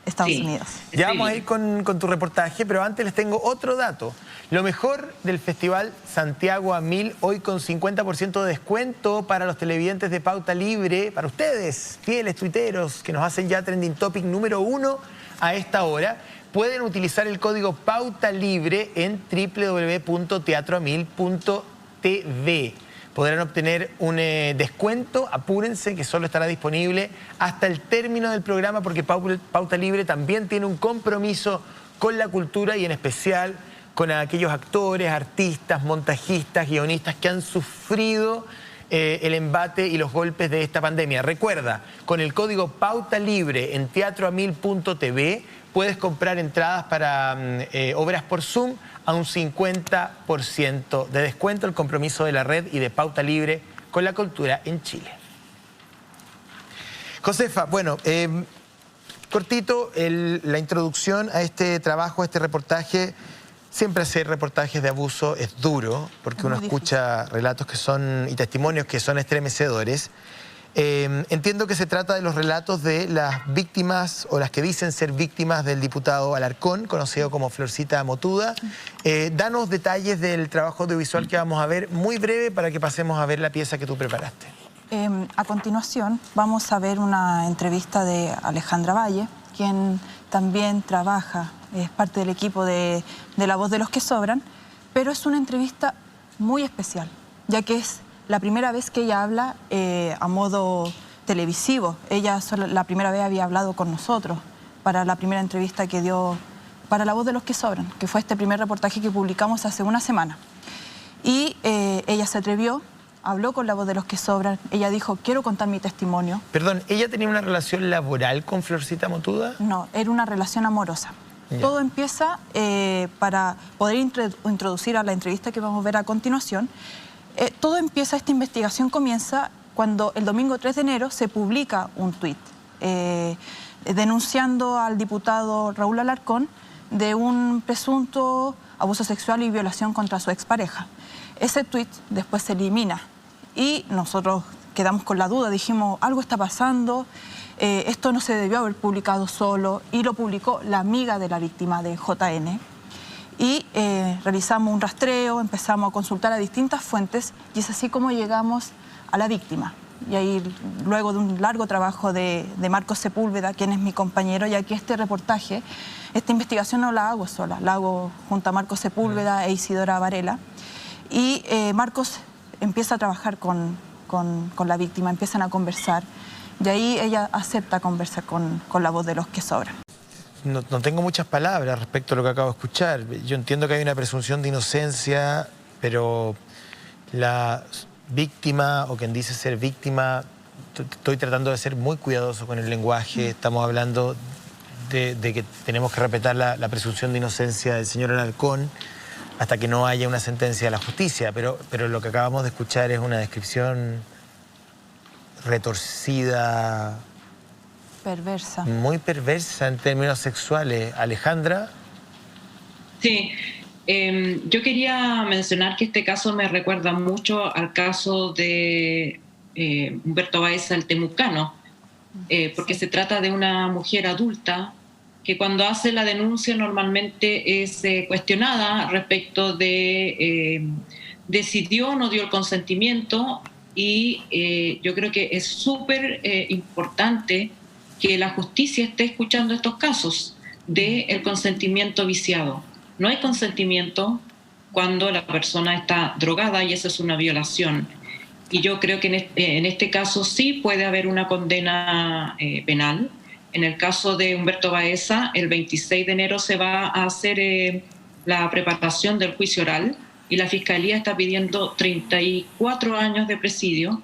Estados Unidos. Ya vamos a ir con tu reportaje, pero antes les tengo otro dato. Lo mejor del Festival Santiago a 1000, hoy con 50% de descuento para los televidentes de Pauta Libre, para ustedes, fieles tuiteros, que nos hacen ya trending topic número 1 a esta hora. Pueden utilizar el código Pauta Libre en www.teatroamil.tv. Podrán obtener un descuento, apúrense, que solo estará disponible hasta el término del programa, porque Pauta Libre también tiene un compromiso con la cultura y en especial con aquellos actores, artistas, montajistas, guionistas que han sufrido el embate y los golpes de esta pandemia. Recuerda, con el código Pauta Libre en teatroamil.tv puedes comprar entradas para obras por Zoom a un 50% de descuento, el compromiso de la red y de Pauta Libre con la cultura en Chile. Josefa, bueno, cortito la introducción a este trabajo, a este reportaje. Siempre hacer reportajes de abuso es duro, porque uno escucha relatos que son y testimonios que son estremecedores. Entiendo que se trata de los relatos de las víctimas o las que dicen ser víctimas del diputado Alarcón, conocido como Florcita Motuda. Danos detalles del trabajo audiovisual que vamos a ver, muy breve, para que pasemos a ver la pieza que tú preparaste. A continuación vamos a ver una entrevista de Alejandra Valle, quien también trabaja, es parte del equipo de La Voz de los que Sobran, pero es una entrevista muy especial, ya que es la primera vez que ella habla a modo televisivo. Ella la primera vez había hablado con nosotros para la primera entrevista que dio para La Voz de los que Sobran, que fue este primer reportaje que publicamos hace una semana. Y ella se atrevió, habló con La Voz de los que Sobran, ella dijo, quiero contar mi testimonio. Perdón, ¿ella tenía una relación laboral con Florcita Motuda? No, era una relación amorosa. Ya. Todo empieza para poder introducir a la entrevista que vamos a ver a continuación. Todo empieza, esta investigación comienza cuando el domingo 3 de enero se publica un tuit denunciando al diputado Raúl Alarcón de un presunto abuso sexual y violación contra su expareja. Ese tuit después se elimina y nosotros quedamos con la duda, dijimos, algo está pasando, esto no se debió haber publicado solo, y lo publicó la amiga de la víctima de JN. Y realizamos un rastreo, empezamos a consultar a distintas fuentes y es así como llegamos a la víctima. Y ahí, luego de un largo trabajo de Marcos Sepúlveda, quien es mi compañero, ya que este reportaje, esta investigación no la hago sola, la hago junto a Marcos Sepúlveda e Isidora Varela. Y Marcos empieza a trabajar con la víctima, empiezan a conversar y ahí ella acepta conversar con La Voz de los que Sobran. No tengo muchas palabras respecto a lo que acabo de escuchar. Yo entiendo que hay una presunción de inocencia, pero la víctima o quien dice ser víctima, estoy tratando de ser muy cuidadoso con el lenguaje. Estamos hablando de que tenemos que respetar la presunción de inocencia del señor Alarcón hasta que no haya una sentencia de la justicia. Pero lo que acabamos de escuchar es una descripción retorcida, Perversa. muy perversa en términos sexuales. Alejandra. Sí, yo quería mencionar que este caso me recuerda mucho al caso de Humberto Baeza, el temucano, porque se trata de una mujer adulta que cuando hace la denuncia normalmente es cuestionada respecto de si dio o no dio el consentimiento, y yo creo que es súper importante que la justicia esté escuchando estos casos del consentimiento viciado. No hay consentimiento cuando la persona está drogada y eso es una violación. Y yo creo que en este caso sí puede haber una condena penal. En el caso de Humberto Baeza, el 26 de enero se va a hacer la preparación del juicio oral y la Fiscalía está pidiendo 34 años de presidio,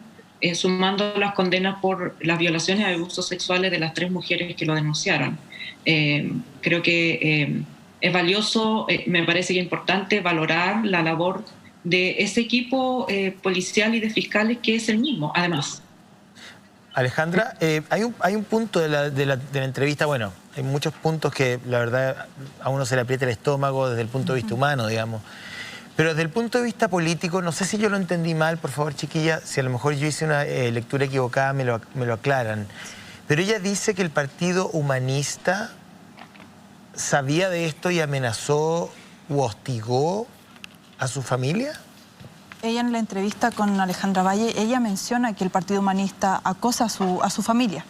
sumando las condenas por las violaciones y abusos sexuales de las 3 mujeres que lo denunciaron. Creo que es valioso, me parece que es importante valorar la labor de ese equipo policial y de fiscales que es el mismo, además. Alejandra, hay un punto de la entrevista, bueno, hay muchos puntos que la verdad a uno se le aprieta el estómago desde el punto de vista humano, digamos. Pero desde el punto de vista político, no sé si yo lo entendí mal, por favor, chiquilla, si a lo mejor yo hice una lectura equivocada, me lo aclaran. Pero ella dice que el Partido Humanista sabía de esto y amenazó u hostigó a su familia. Ella en la entrevista con Alejandra Valle, ella menciona que el Partido Humanista acosa a su familia,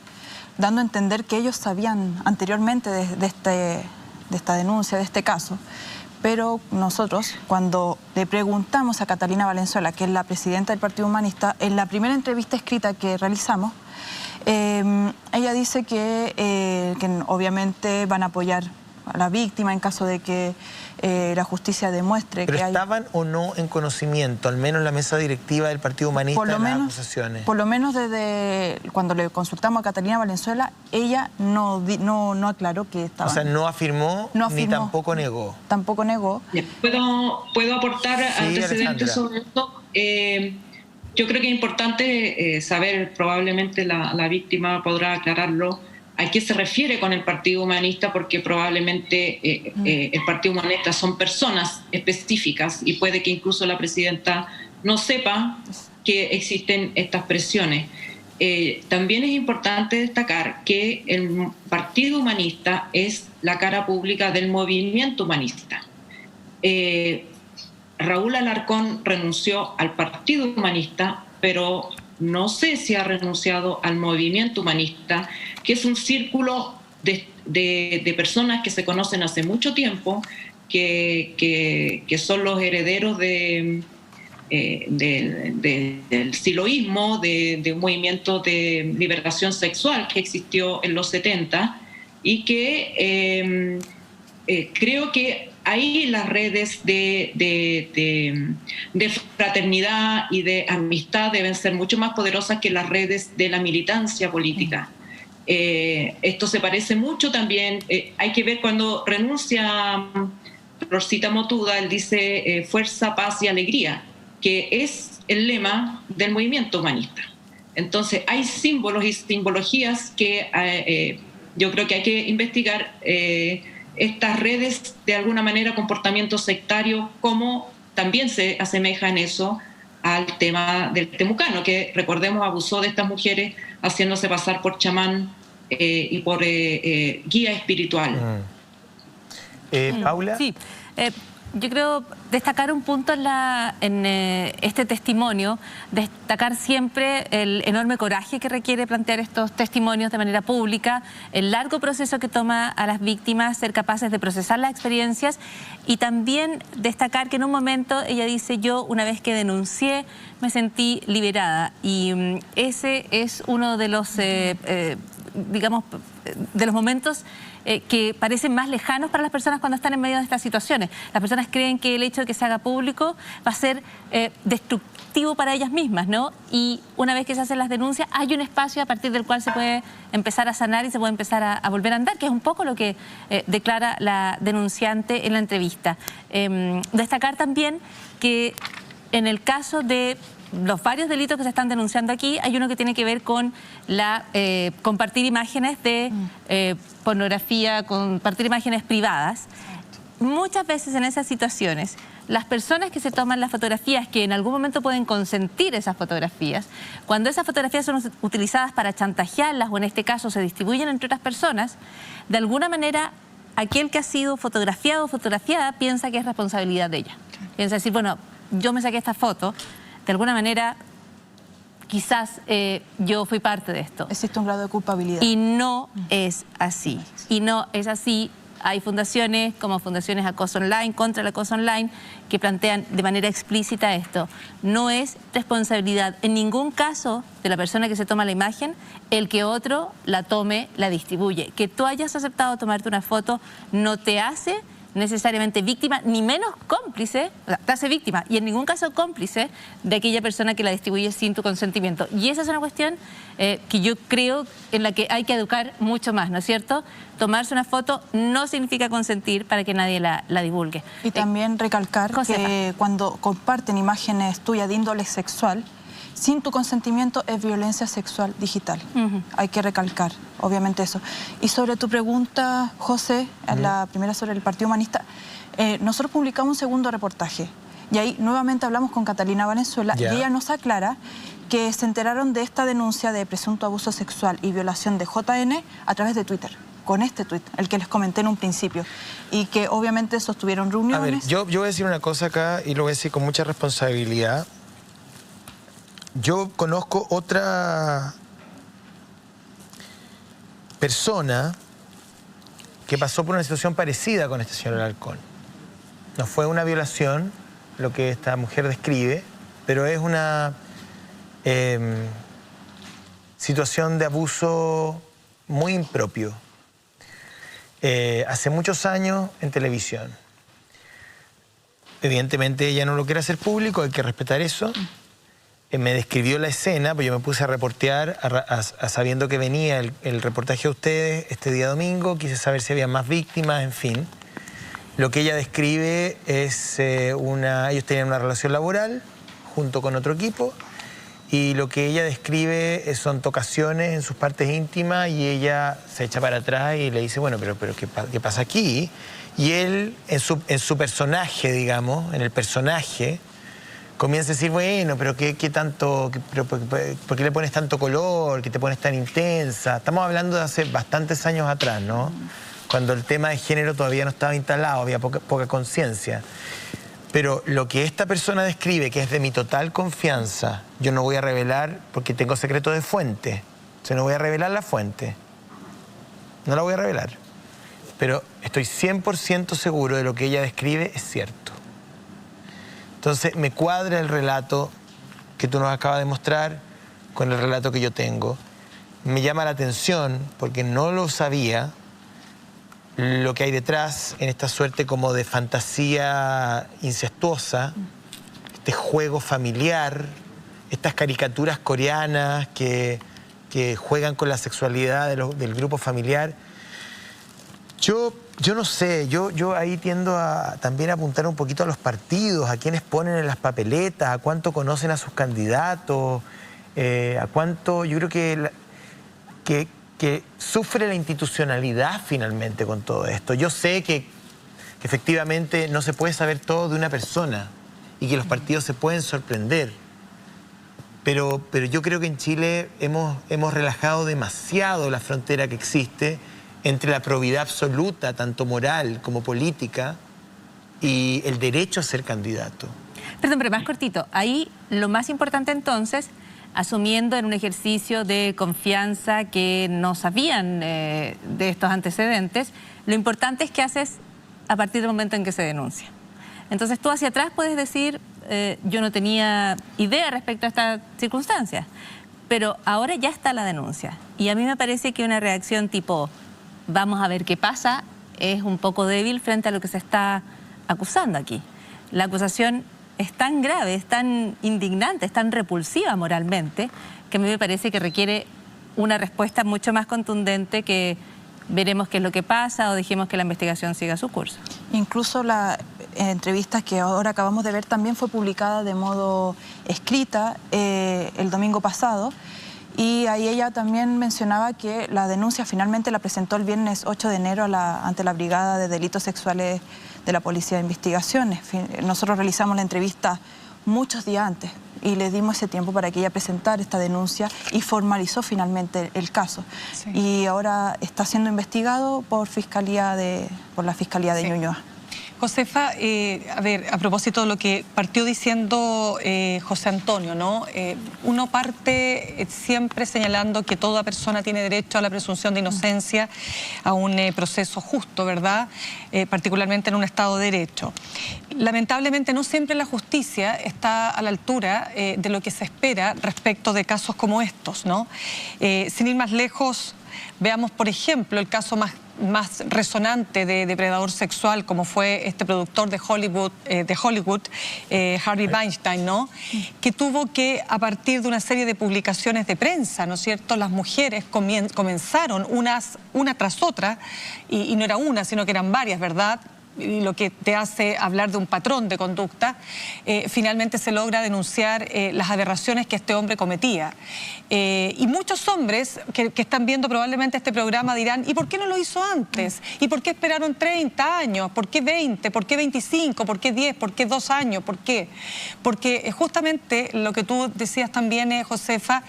dando a entender que ellos sabían anteriormente de esta denuncia, de este caso. Pero nosotros, cuando le preguntamos a Catalina Valenzuela, que es la presidenta del Partido Humanista, en la primera entrevista escrita que realizamos, ella dice que obviamente van a apoyar a la víctima en caso de que la justicia demuestre ¿Pero que hay... estaban o no en conocimiento, al menos la mesa directiva del Partido Humanista, de las acusaciones? Por lo menos desde cuando le consultamos a Catalina Valenzuela, ella no aclaró que estaban. O sea, no afirmó, ni tampoco negó. Tampoco negó. ¿Puedo aportar antecedentes sobre esto? Yo creo que es importante saber, probablemente la víctima podrá aclararlo, a qué se refiere con el Partido Humanista, porque probablemente el Partido Humanista son personas específicas y puede que incluso la presidenta no sepa que existen estas presiones. también es importante destacar que el Partido Humanista es la cara pública del movimiento humanista. Raúl Alarcón renunció al Partido Humanista, pero no sé si ha renunciado al movimiento humanista, que es un círculo de personas que se conocen hace mucho tiempo, que son los herederos del siloísmo, de un movimiento de liberación sexual que existió en los 70 y que creo que ahí las redes de fraternidad y de amistad deben ser mucho más poderosas que las redes de la militancia política. Esto se parece mucho también, hay que ver cuando renuncia Rosita Motuda, él dice fuerza, paz y alegría, que es el lema del movimiento humanista. Entonces hay símbolos y simbologías que yo creo que hay que investigar estas redes, de alguna manera, comportamiento sectario, como también se asemeja en eso al tema del temucano, que recordemos abusó de estas mujeres haciéndose pasar por chamán y por guía espiritual. Paula. Sí, yo creo destacar un punto en este testimonio, destacar siempre el enorme coraje que requiere plantear estos testimonios de manera pública, el largo proceso que toma a las víctimas ser capaces de procesar las experiencias, y también destacar que en un momento ella dice: yo una vez que denuncié me sentí liberada, y ese es uno de los digamos, de los momentos que parecen más lejanos para las personas cuando están en medio de estas situaciones. Las personas creen que el hecho de que se haga público va a ser destructivo para ellas mismas, ¿no? Y una vez que se hacen las denuncias, hay un espacio a partir del cual se puede empezar a sanar y se puede empezar a volver a andar, que es un poco lo que declara la denunciante en la entrevista. Destacar también que en el caso de los varios delitos que se están denunciando aquí, hay uno que tiene que ver con la compartir imágenes de pornografía, compartir imágenes privadas. Muchas veces en esas situaciones, las personas que se toman las fotografías, que en algún momento pueden consentir esas fotografías, cuando esas fotografías son utilizadas para chantajearlas, o en este caso se distribuyen entre otras personas, de alguna manera aquel que ha sido fotografiado o fotografiada piensa que es responsabilidad de ella. Piensa decir, bueno, yo me saqué esta foto, de alguna manera quizás yo fui parte de esto. Existe un grado de culpabilidad. Y no es así. Y no es así. Hay fundaciones como Fundaciones Acoso Online, contra el acoso online, que plantean de manera explícita esto. No es responsabilidad en ningún caso de la persona que se toma la imagen el que otro la tome, la distribuye. Que tú hayas aceptado tomarte una foto no te hace necesariamente víctima, ni menos cómplice, o sea, te hace víctima, y en ningún caso cómplice de aquella persona que la distribuye sin tu consentimiento. Y esa es una cuestión que yo creo en la que hay que educar mucho más, ¿no es cierto? Tomarse una foto no significa consentir para que nadie la divulgue. Y también recalcar que cuando comparten imágenes tuyas de índole sexual, sin tu consentimiento es violencia sexual digital. Hay que recalcar, obviamente, eso. Y sobre tu pregunta, José, la primera sobre el Partido Humanista, nosotros publicamos un segundo reportaje y ahí nuevamente hablamos con Catalina Valenzuela y ella nos aclara que se enteraron de esta denuncia de presunto abuso sexual y violación de JN a través de Twitter, con este tuit, el que les comenté en un principio, y que obviamente sostuvieron reuniones. A ver, yo voy a decir una cosa acá y lo voy a decir con mucha responsabilidad. Yo conozco otra persona que pasó por una situación parecida con este señor Alarcón. No fue una violación, lo que esta mujer describe, pero es una situación de abuso muy impropio. Hace muchos años en televisión. Evidentemente ella no lo quiere hacer público, hay que respetar eso. Me describió la escena, pues yo me puse a reportear sabiendo que venía el reportaje de ustedes este día domingo, quise saber si había más víctimas, en fin. Lo que ella describe es ellos tenían una relación laboral junto con otro equipo, y lo que ella describe son tocaciones en sus partes íntimas, y ella se echa para atrás y le dice, bueno, pero ¿qué pasa aquí? Y él, en su personaje, digamos, en el personaje, comienza a decir, bueno, pero ¿qué tanto, por qué le pones tanto color, que te pones tan intensa? Estamos hablando de hace bastantes años atrás, ¿no? Cuando el tema de género todavía no estaba instalado, había poca conciencia. Pero lo que esta persona describe, que es de mi total confianza, yo no voy a revelar porque tengo secreto de fuente. O sea, no voy a revelar la fuente. No la voy a revelar. Pero estoy 100% seguro de lo que ella describe es cierto. Entonces, me cuadra el relato que tú nos acabas de mostrar con el relato que yo tengo. Me llama la atención, porque no lo sabía, lo que hay detrás en esta suerte como de fantasía incestuosa, este juego familiar, estas caricaturas coreanas que juegan con la sexualidad del grupo familiar. Yo no sé, yo ahí tiendo a también apuntar un poquito a los partidos, a quienes ponen en las papeletas, a cuánto conocen a sus candidatos, a cuánto, yo creo que sufre la institucionalidad finalmente con todo esto. Yo sé que efectivamente no se puede saber todo de una persona y que los partidos se pueden sorprender, pero yo creo que en Chile hemos relajado demasiado la frontera que existe entre la probidad absoluta, tanto moral como política, y el derecho a ser candidato. Perdón, pero más cortito. Ahí lo más importante entonces, asumiendo en un ejercicio de confianza que no sabían de estos antecedentes, lo importante es que haces a partir del momento en que se denuncia. Entonces tú hacia atrás puedes decir, yo no tenía idea respecto a esta circunstancia, pero ahora ya está la denuncia. Y a mí me parece que una reacción tipo, vamos a ver qué pasa, es un poco débil frente a lo que se está acusando aquí. La acusación es tan grave, es tan indignante, es tan repulsiva moralmente, que a mí me parece que requiere una respuesta mucho más contundente que veremos qué es lo que pasa o dejemos que la investigación siga su curso. Incluso la entrevista que ahora acabamos de ver también fue publicada de modo escrita el domingo pasado, y ahí ella también mencionaba que la denuncia finalmente la presentó el viernes 8 de enero ante la Brigada de Delitos Sexuales de la Policía de Investigaciones. Nosotros realizamos la entrevista muchos días antes y le dimos ese tiempo para que ella presentara esta denuncia y formalizó finalmente el caso. Sí. Y ahora está siendo investigado por la Fiscalía de Ñuñoa. Josefa, a ver, a propósito de lo que partió diciendo José Antonio, ¿no? Uno parte siempre señalando que toda persona tiene derecho a la presunción de inocencia, a un proceso justo, ¿verdad? Particularmente en un Estado de Derecho. Lamentablemente no siempre la justicia está a la altura de lo que se espera respecto de casos como estos, ¿no? Sin ir más lejos, veamos, por ejemplo, el caso más resonante de depredador sexual, como fue este productor de Hollywood, Harvey Weinstein, ¿no? Que tuvo que, a partir de una serie de publicaciones de prensa, ¿no es cierto?, las mujeres comenzaron una tras otra, y no era una, sino que eran varias, ¿verdad?, y lo que te hace hablar de un patrón de conducta, finalmente se logra denunciar las aberraciones que este hombre cometía. Y muchos hombres que están viendo probablemente este programa dirán, ¿y por qué no lo hizo antes? ¿Y por qué esperaron 30 años? ¿Por qué 20? ¿Por qué 25? ¿Por qué 10? ¿Por qué 2 años? ¿Por qué? Porque justamente lo que tú decías también, Josefa,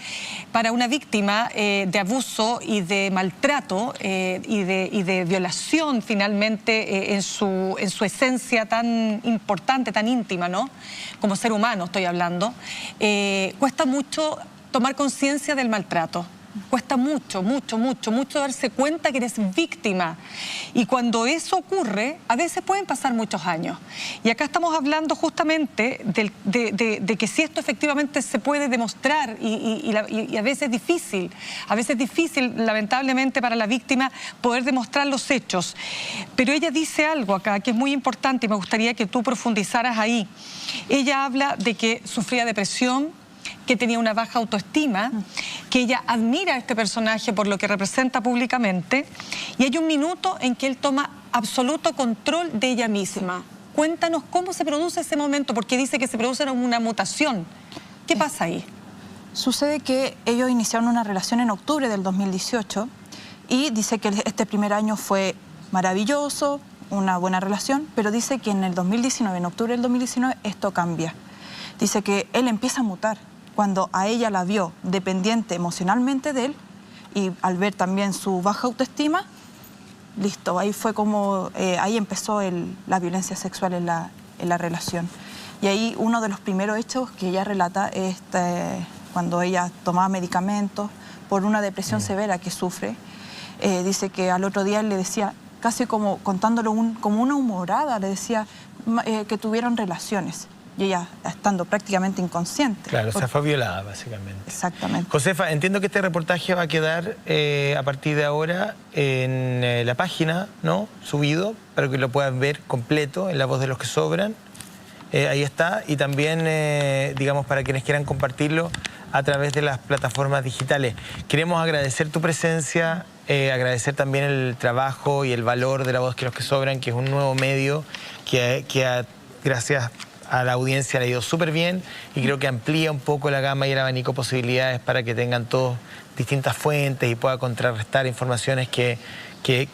para una víctima de abuso y de maltrato y de violación finalmente en su esencia tan importante, tan íntima, ¿no? Como ser humano estoy hablando, cuesta mucho tomar conciencia del maltrato. Cuesta mucho darse cuenta que eres víctima. Y cuando eso ocurre, a veces pueden pasar muchos años. Y acá estamos hablando justamente de que si esto efectivamente se puede demostrar y a veces es difícil, lamentablemente, para la víctima poder demostrar los hechos. Pero ella dice algo acá que es muy importante y me gustaría que tú profundizaras ahí. Ella habla de que sufría depresión, que tenía una baja autoestima, que ella admira a este personaje por lo que representa públicamente, y hay un minuto en que él toma absoluto control de ella misma. Cuéntanos cómo se produce ese momento, porque dice que se produce una mutación. ¿Qué pasa ahí? Sucede que ellos iniciaron una relación en octubre del 2018 y dice que este primer año fue maravilloso, una buena relación, pero dice que en el 2019, en octubre del 2019, esto cambia. Dice que él empieza a mutar cuando a ella la vio dependiente emocionalmente de él y al ver también su baja autoestima, listo, ahí fue como, ahí empezó la violencia sexual en la relación. Y ahí uno de los primeros hechos que ella relata es cuando ella tomaba medicamentos por una depresión severa que sufre. Dice que al otro día él le decía, casi como contándolo como una humorada, le decía que tuvieron relaciones. Y ella estando prácticamente inconsciente. Claro, o sea, fue violada básicamente. Exactamente. Josefa, entiendo que este reportaje va a quedar a partir de ahora en la página, ¿no? Subido, para que lo puedan ver completo en La Voz de los que Sobran. Ahí está. Y también, digamos, para quienes quieran compartirlo a través de las plataformas digitales. Queremos agradecer tu presencia, agradecer también el trabajo y el valor de La Voz de los que Sobran, que es un nuevo medio que gracias a la audiencia le ha ido súper bien y creo que amplía un poco la gama y el abanico de posibilidades para que tengan todos distintas fuentes y pueda contrarrestar informaciones que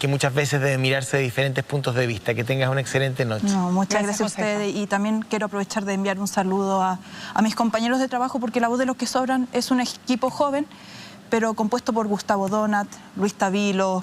muchas veces deben mirarse de diferentes puntos de vista. Que tengas una excelente noche. No, muchas gracias a ustedes y también quiero aprovechar de enviar un saludo a mis compañeros de trabajo porque La Voz de los que Sobran es un equipo joven, pero compuesto por Gustavo Donat, Luis Tavilo,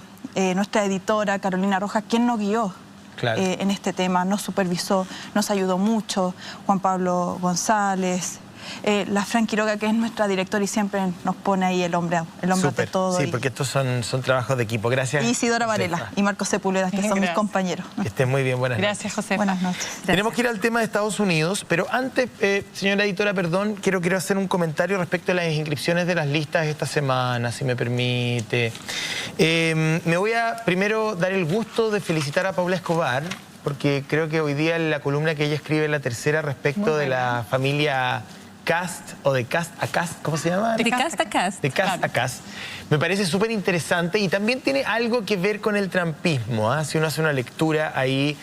nuestra editora Carolina Rojas, quien nos guió. Claro. En este tema, nos supervisó, nos ayudó mucho, Juan Pablo González, la Fran Quiroga, que es nuestra directora y siempre nos pone ahí el hombre de todo. Sí, porque estos son trabajos de equipo. Gracias. Y Isidora Varela y Marco Sepúlveda, que son mis compañeros. Que estén muy bien, buenas noches. Gracias, José. Buenas noches. Gracias. Tenemos que ir al tema de Estados Unidos, pero antes, señora editora, perdón, quiero hacer un comentario respecto a las inscripciones de las listas esta semana, si me permite. Me voy a primero dar el gusto de felicitar a Paula Escobar, porque creo que hoy día la columna que ella escribe, la tercera, respecto de la familia Cast, o de Cast a Cast, ¿cómo se llama? De Cast a Cast. De Cast a Cast. Me parece súper interesante y también tiene algo que ver con el trumpismo, ¿eh? Si uno hace una lectura ahí.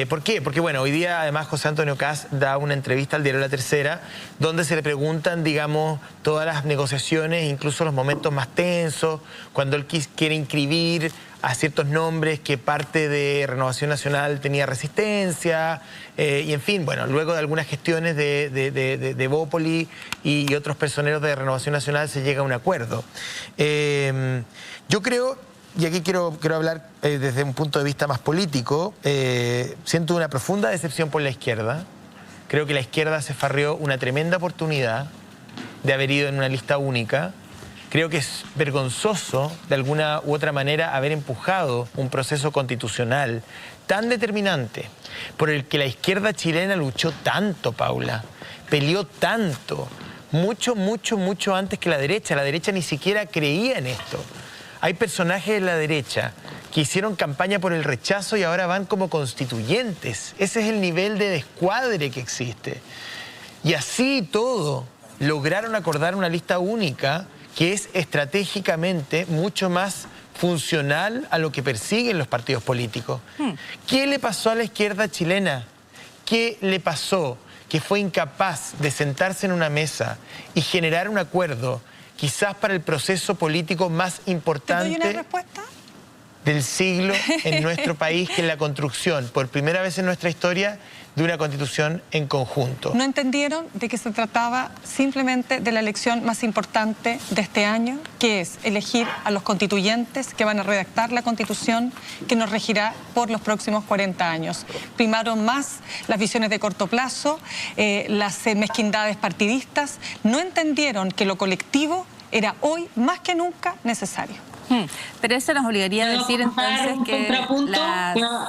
¿Por qué? Porque, bueno, hoy día, además, José Antonio Cast da una entrevista al diario La Tercera, donde se le preguntan, digamos, todas las negociaciones, incluso los momentos más tensos, cuando él quiere inscribir a ciertos nombres que parte de Renovación Nacional tenía resistencia, y en fin, bueno, luego de algunas gestiones de Bópoli y otros personeros de Renovación Nacional se llega a un acuerdo. Yo creo, y aquí quiero hablar desde un punto de vista más político, siento una profunda decepción por la izquierda. Creo que la izquierda se farreó una tremenda oportunidad de haber ido en una lista única. Creo que es vergonzoso, de alguna u otra manera, haber empujado un proceso constitucional tan determinante, por el que la izquierda chilena luchó tanto, Paula, peleó tanto, mucho antes que la derecha. La derecha ni siquiera creía en esto. Hay personajes de la derecha que hicieron campaña por el rechazo y ahora van como constituyentes. Ese es el nivel de descuadre que existe. Y así todo, lograron acordar una lista única que es estratégicamente mucho más funcional a lo que persiguen los partidos políticos. ¿Qué le pasó a la izquierda chilena? ¿Qué le pasó? Que fue incapaz de sentarse en una mesa y generar un acuerdo, quizás para el proceso político más importante. ¿Te doy una respuesta? Del siglo en nuestro país, que es la construcción, por primera vez en nuestra historia, de una constitución en conjunto. ¿No entendieron de que se trataba simplemente de la elección más importante de este año, que es elegir a los constituyentes que van a redactar la constitución que nos regirá por los próximos 40 años? Primaron más las visiones de corto plazo, las mezquindades partidistas. No entendieron que lo colectivo era hoy más que nunca necesario. Pero eso nos obligaría a decir entonces que...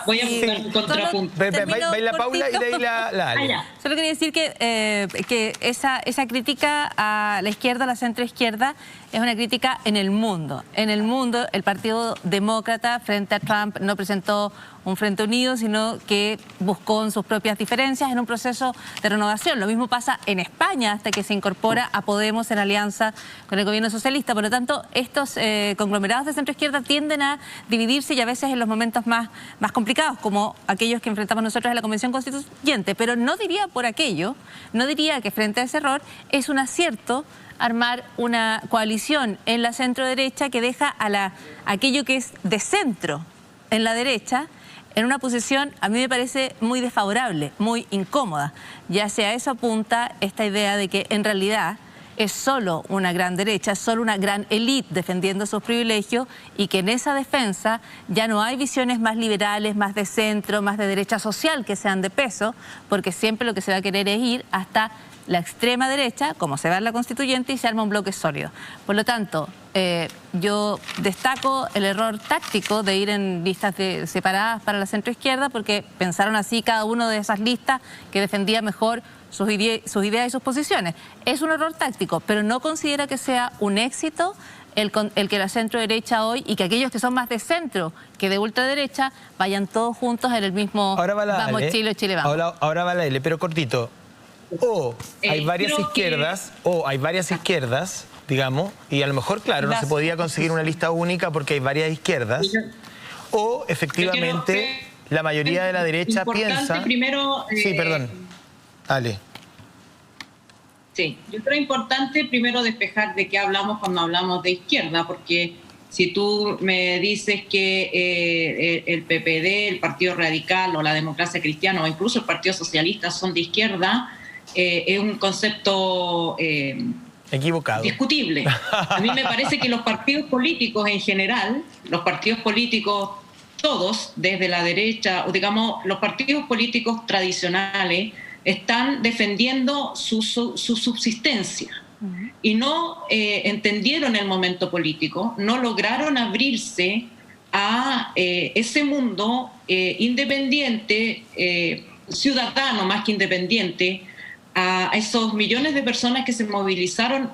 Voy a buscar un contrapunto. Baila Paula y de ahí la Ale. Solo quería decir que esa crítica a la izquierda, a la centroizquierda, es una crítica en el mundo. En el mundo, el Partido Demócrata frente a Trump no presentó un frente unido, sino que buscó en sus propias diferencias en un proceso de renovación. Lo mismo pasa en España, hasta que se incorpora a Podemos en alianza con el gobierno socialista. Por lo tanto, estos conglomerados de centroizquierda tienden a dividirse, y a veces en los momentos más complicados, como aquellos que enfrentamos nosotros en la Convención Constituyente. Pero no diría por aquello, no diría que frente a ese error es un acierto armar una coalición en la centro derecha que deja a aquello que es de centro en la derecha en una posición, a mí me parece muy desfavorable, muy incómoda. Y hacia eso apunta esta idea de que en realidad es solo una gran derecha, es solo una gran élite defendiendo sus privilegios y que en esa defensa ya no hay visiones más liberales, más de centro, más de derecha social que sean de peso, porque siempre lo que se va a querer es ir hasta la extrema derecha, como se va en la constituyente, y se arma un bloque sólido. Por lo tanto, yo destaco el error táctico de ir en listas separadas para la centroizquierda, porque pensaron así cada uno de esas listas que defendía mejor sus ideas y sus posiciones. Es un error táctico, pero no considera que sea un éxito el que la centro derecha hoy y que aquellos que son más de centro que de ultraderecha vayan todos juntos en el mismo Vamos Chile, Chile Vamos. Ahora va la L, pero cortito. O hay varias izquierdas, digamos, y a lo mejor, claro, no se podía conseguir una lista única porque hay varias izquierdas, o efectivamente la mayoría de la derecha piensa... Primero, sí, perdón. Dale. Sí, yo creo importante primero despejar de qué hablamos cuando hablamos de izquierda, porque si tú me dices que el PPD, el Partido Radical o la Democracia Cristiana o incluso el Partido Socialista son de izquierda, es un concepto equivocado, discutible. A mí me parece que los partidos políticos en general, los partidos políticos todos, desde la derecha, o digamos los partidos políticos tradicionales, están defendiendo su subsistencia y no entendieron el momento político, no lograron abrirse a ese mundo independiente, ciudadano más que independiente, a esos millones de personas que se movilizaron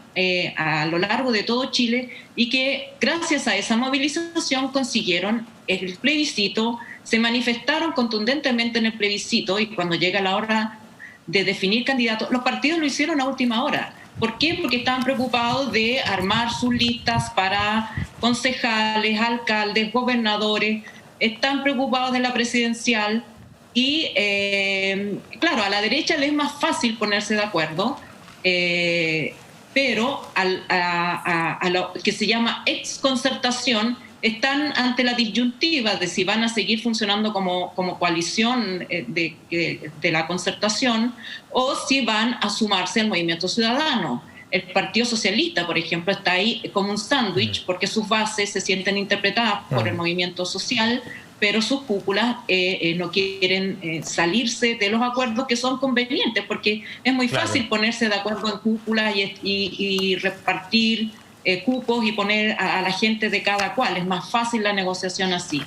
a lo largo de todo Chile y que gracias a esa movilización consiguieron el plebiscito, se manifestaron contundentemente en el plebiscito y cuando llega la hora de definir candidatos, los partidos lo hicieron a última hora. ¿Por qué? Porque estaban preocupados de armar sus listas para concejales, alcaldes, gobernadores, están preocupados de la presidencial y, claro, a la derecha les es más fácil ponerse de acuerdo, pero a lo que se llama exconcertación, están ante la disyuntiva de si van a seguir funcionando como coalición de la concertación o si van a sumarse al movimiento ciudadano. El Partido Socialista, por ejemplo, está ahí como un sándwich porque sus bases se sienten interpretadas por el movimiento social, pero sus cúpulas no quieren salirse de los acuerdos que son convenientes, porque es muy fácil ponerse de acuerdo en cúpulas y repartir cupos y poner a la gente de cada cual. Es más fácil la negociación así.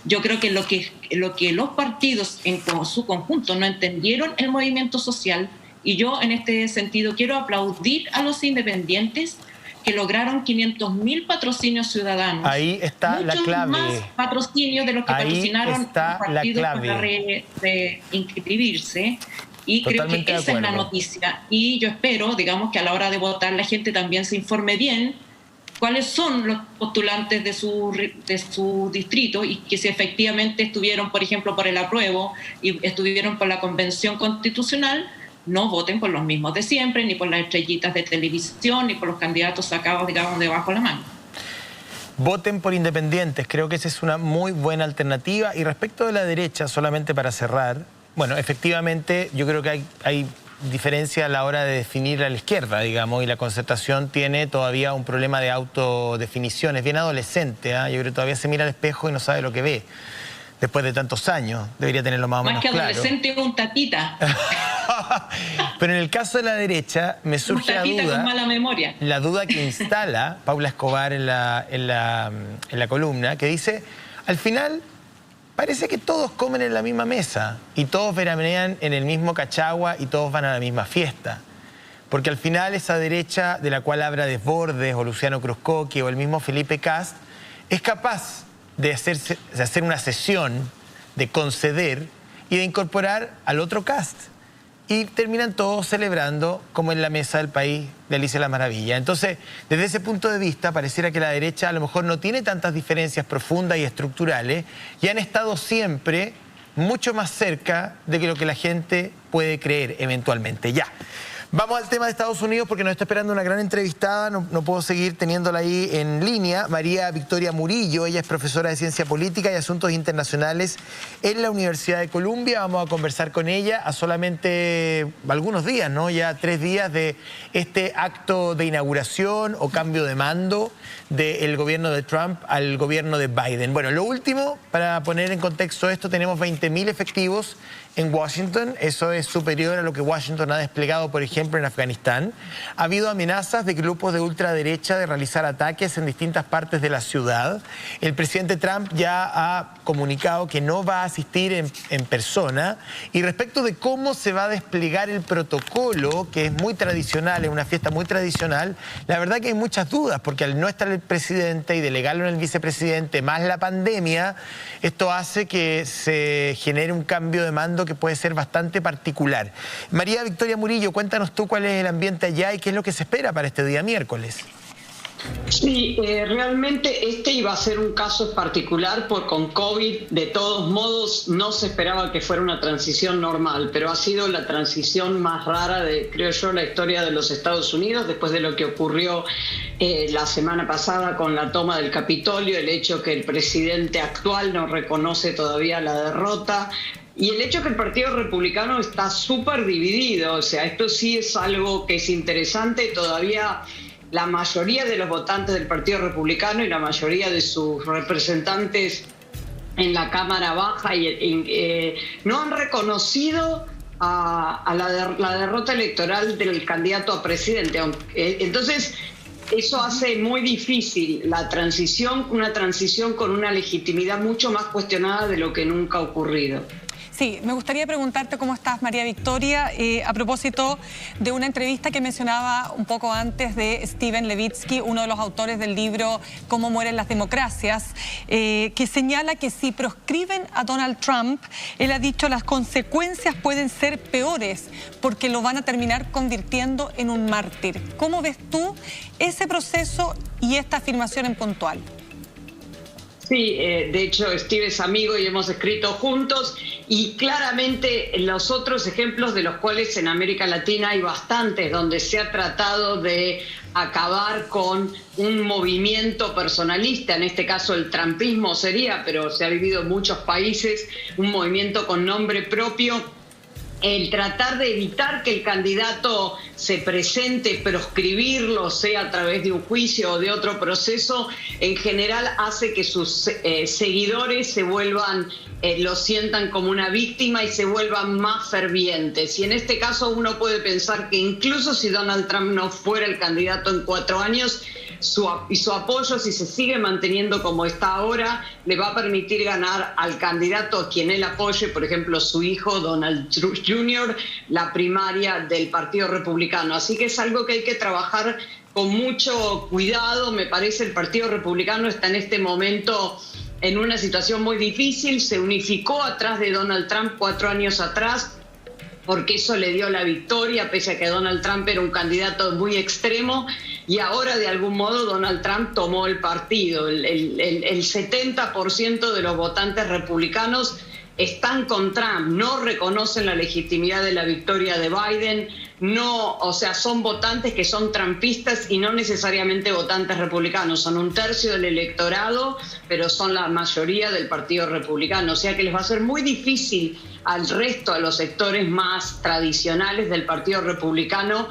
Yo creo que lo que los partidos en su conjunto no entendieron el movimiento social, y yo en este sentido quiero aplaudir a los independientes que lograron 500.000 patrocinios ciudadanos. Ahí está la clave. Más patrocinios de los que patrocinaron los partidos para inscribirse. Y totalmente creo que esa es la noticia. Y yo espero, digamos, que a la hora de votar la gente también se informe bien cuáles son los postulantes de su distrito y que si efectivamente estuvieron, por ejemplo, por el apruebo y estuvieron por la Convención Constitucional, no voten por los mismos de siempre, ni por las estrellitas de televisión, ni por los candidatos sacados, digamos, debajo de la mano. Voten por independientes, creo que esa es una muy buena alternativa. Y respecto de la derecha, solamente para cerrar, bueno, efectivamente yo creo que hay diferencia a la hora de definir a la izquierda, digamos, y la Concertación tiene todavía un problema de autodefinición, es bien adolescente, ¿eh? Yo creo que todavía se mira al espejo y no sabe lo que ve. Después de tantos años, debería tenerlo más o menos claro. Más que adolescente, un tatita. Pero en el caso de la derecha me surge la duda, con mala memoria. La duda que instala Paula Escobar en la columna, que dice, al final parece que todos comen en la misma mesa y todos veranean en el mismo cachagua y todos van a la misma fiesta. Porque al final esa derecha de la cual habla Desbordes o Luciano Cruzcoque o el mismo Felipe Kast es capaz de hacer una cesión, de conceder y de incorporar al otro Kast. Y terminan todos celebrando como en la mesa del país de Alicia en las Maravillas. Entonces, desde ese punto de vista, pareciera que la derecha a lo mejor no tiene tantas diferencias profundas y estructurales y han estado siempre mucho más cerca de lo que la gente puede creer eventualmente. Ya. Vamos al tema de Estados Unidos porque nos está esperando una gran entrevistada, no puedo seguir teniéndola ahí en línea. María Victoria Murillo, ella es profesora de Ciencia Política y Asuntos Internacionales en la Universidad de Columbia. Vamos a conversar con ella a solamente algunos días, ¿no? Ya 3 días de este acto de inauguración o cambio de mando del gobierno de Trump al gobierno de Biden. Bueno, lo último, para poner en contexto esto, tenemos 20.000 efectivos en Washington. Eso es superior a lo que Washington ha desplegado, por ejemplo, en Afganistán. Ha habido amenazas de grupos de ultraderecha de realizar ataques en distintas partes de la ciudad. El presidente Trump ya ha comunicado que no va a asistir en persona. Y respecto de cómo se va a desplegar el protocolo, que es muy tradicional, es una fiesta muy tradicional, la verdad que hay muchas dudas, porque al no estar el presidente y delegarlo en el vicepresidente, más la pandemia, esto hace que se genere un cambio de mando que puede ser bastante particular. María Victoria Murillo, cuéntanos tú cuál es el ambiente allá y qué es lo que se espera para este día miércoles. Sí, realmente este iba a ser un caso particular con COVID. De todos modos, no se esperaba que fuera una transición normal, pero ha sido la transición más rara de, creo yo, la historia de los Estados Unidos, después de lo que ocurrió la semana pasada con la toma del Capitolio, el hecho que el presidente actual no reconoce todavía la derrota. Y el hecho que el Partido Republicano está súper dividido, o sea, esto sí es algo que es interesante. Todavía la mayoría de los votantes del Partido Republicano y la mayoría de sus representantes en la Cámara Baja no han reconocido a la derrota electoral del candidato a presidente. Entonces, eso hace muy difícil la transición, una transición con una legitimidad mucho más cuestionada de lo que nunca ha ocurrido. Sí, me gustaría preguntarte cómo estás, María Victoria, a propósito de una entrevista que mencionaba un poco antes de Steven Levitsky, uno de los autores del libro Cómo mueren las democracias, que señala que si proscriben a Donald Trump, él ha dicho las consecuencias pueden ser peores porque lo van a terminar convirtiendo en un mártir. ¿Cómo ves tú ese proceso y esta afirmación en puntual? Sí, de hecho Steve es amigo y hemos escrito juntos, y claramente los otros ejemplos de los cuales en América Latina hay bastantes, donde se ha tratado de acabar con un movimiento personalista, en este caso el trumpismo sería, pero se ha vivido en muchos países, un movimiento con nombre propio. El tratar de evitar que el candidato se presente, proscribirlo, sea a través de un juicio o de otro proceso, en general hace que sus seguidores se vuelvan, lo sientan como una víctima y se vuelvan más fervientes. Y en este caso uno puede pensar que incluso si Donald Trump no fuera el candidato en 4 años, su apoyo, si se sigue manteniendo como está ahora, le va a permitir ganar al candidato a quien él apoye, por ejemplo, su hijo Donald Jr., la primaria del Partido Republicano. Así que es algo que hay que trabajar con mucho cuidado. Me parece el Partido Republicano está en este momento en una situación muy difícil. Se unificó atrás de Donald Trump 4 años atrás, porque eso le dio la victoria, pese a que Donald Trump era un candidato muy extremo, y ahora de algún modo Donald Trump tomó el partido. El 70% de los votantes republicanos están con Trump, no reconocen la legitimidad de la victoria de Biden, no, o sea, son votantes que son trumpistas y no necesariamente votantes republicanos. Son 1/3 del electorado, pero son la mayoría del Partido Republicano. O sea que les va a ser muy difícil al resto, a los sectores más tradicionales del Partido Republicano,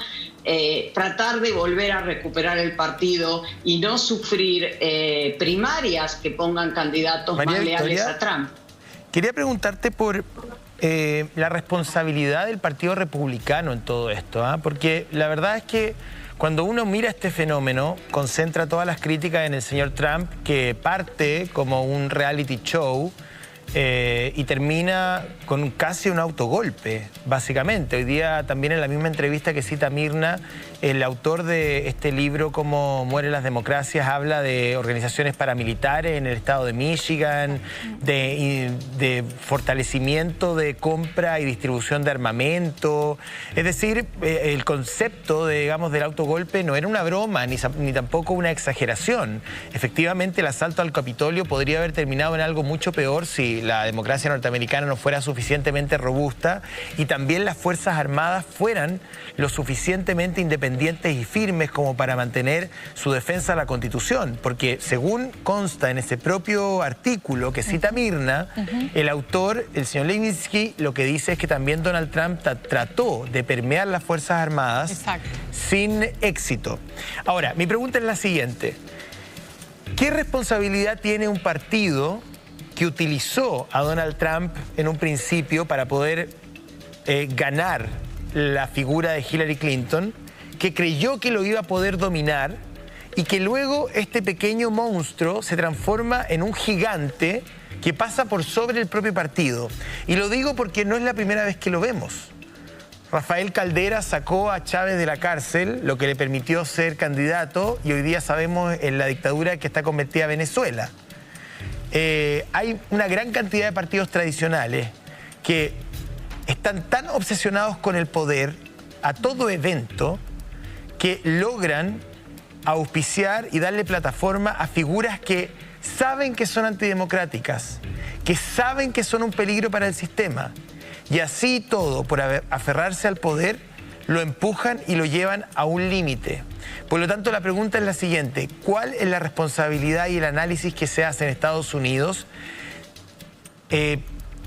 tratar de volver a recuperar el partido y no sufrir primarias que pongan candidatos más leales a Trump. Quería preguntarte por la responsabilidad del Partido Republicano en todo esto, porque la verdad es que cuando uno mira este fenómeno, concentra todas las críticas en el señor Trump, que parte como un reality show y termina con casi un autogolpe, básicamente. Hoy día también en la misma entrevista que cita Mirna, el autor de este libro, Cómo mueren las democracias, habla de organizaciones paramilitares en el estado de Michigan, de fortalecimiento de compra y distribución de armamento. Es decir, el concepto, digamos, del autogolpe no era una broma ni tampoco una exageración. Efectivamente, el asalto al Capitolio podría haber terminado en algo mucho peor si la democracia norteamericana no fuera suficientemente robusta y también las Fuerzas Armadas fueran lo suficientemente independientes y firmes como para mantener su defensa a la Constitución. Porque según consta en ese propio artículo que cita Mirna, el autor, el señor Levitsky, lo que dice es que también Donald Trump trató de permear las Fuerzas Armadas sin éxito. Ahora, mi pregunta es la siguiente. ¿Qué responsabilidad tiene un partido que utilizó a Donald Trump en un principio para poder ganar la figura de Hillary Clinton, que creyó que lo iba a poder dominar y que luego este pequeño monstruo se transforma en un gigante que pasa por sobre el propio partido? Y lo digo porque no es la primera vez que lo vemos. Rafael Caldera sacó a Chávez de la cárcel, lo que le permitió ser candidato, y hoy día sabemos en la dictadura que está convertida Venezuela. Hay una gran cantidad de partidos tradicionales que están tan obsesionados con el poder a todo evento que logran auspiciar y darle plataforma a figuras que saben que son antidemocráticas, que saben que son un peligro para el sistema. Y así todo, por aferrarse al poder, lo empujan y lo llevan a un límite. Por lo tanto, la pregunta es la siguiente. ¿Cuál es la responsabilidad y el análisis que se hace en Estados Unidos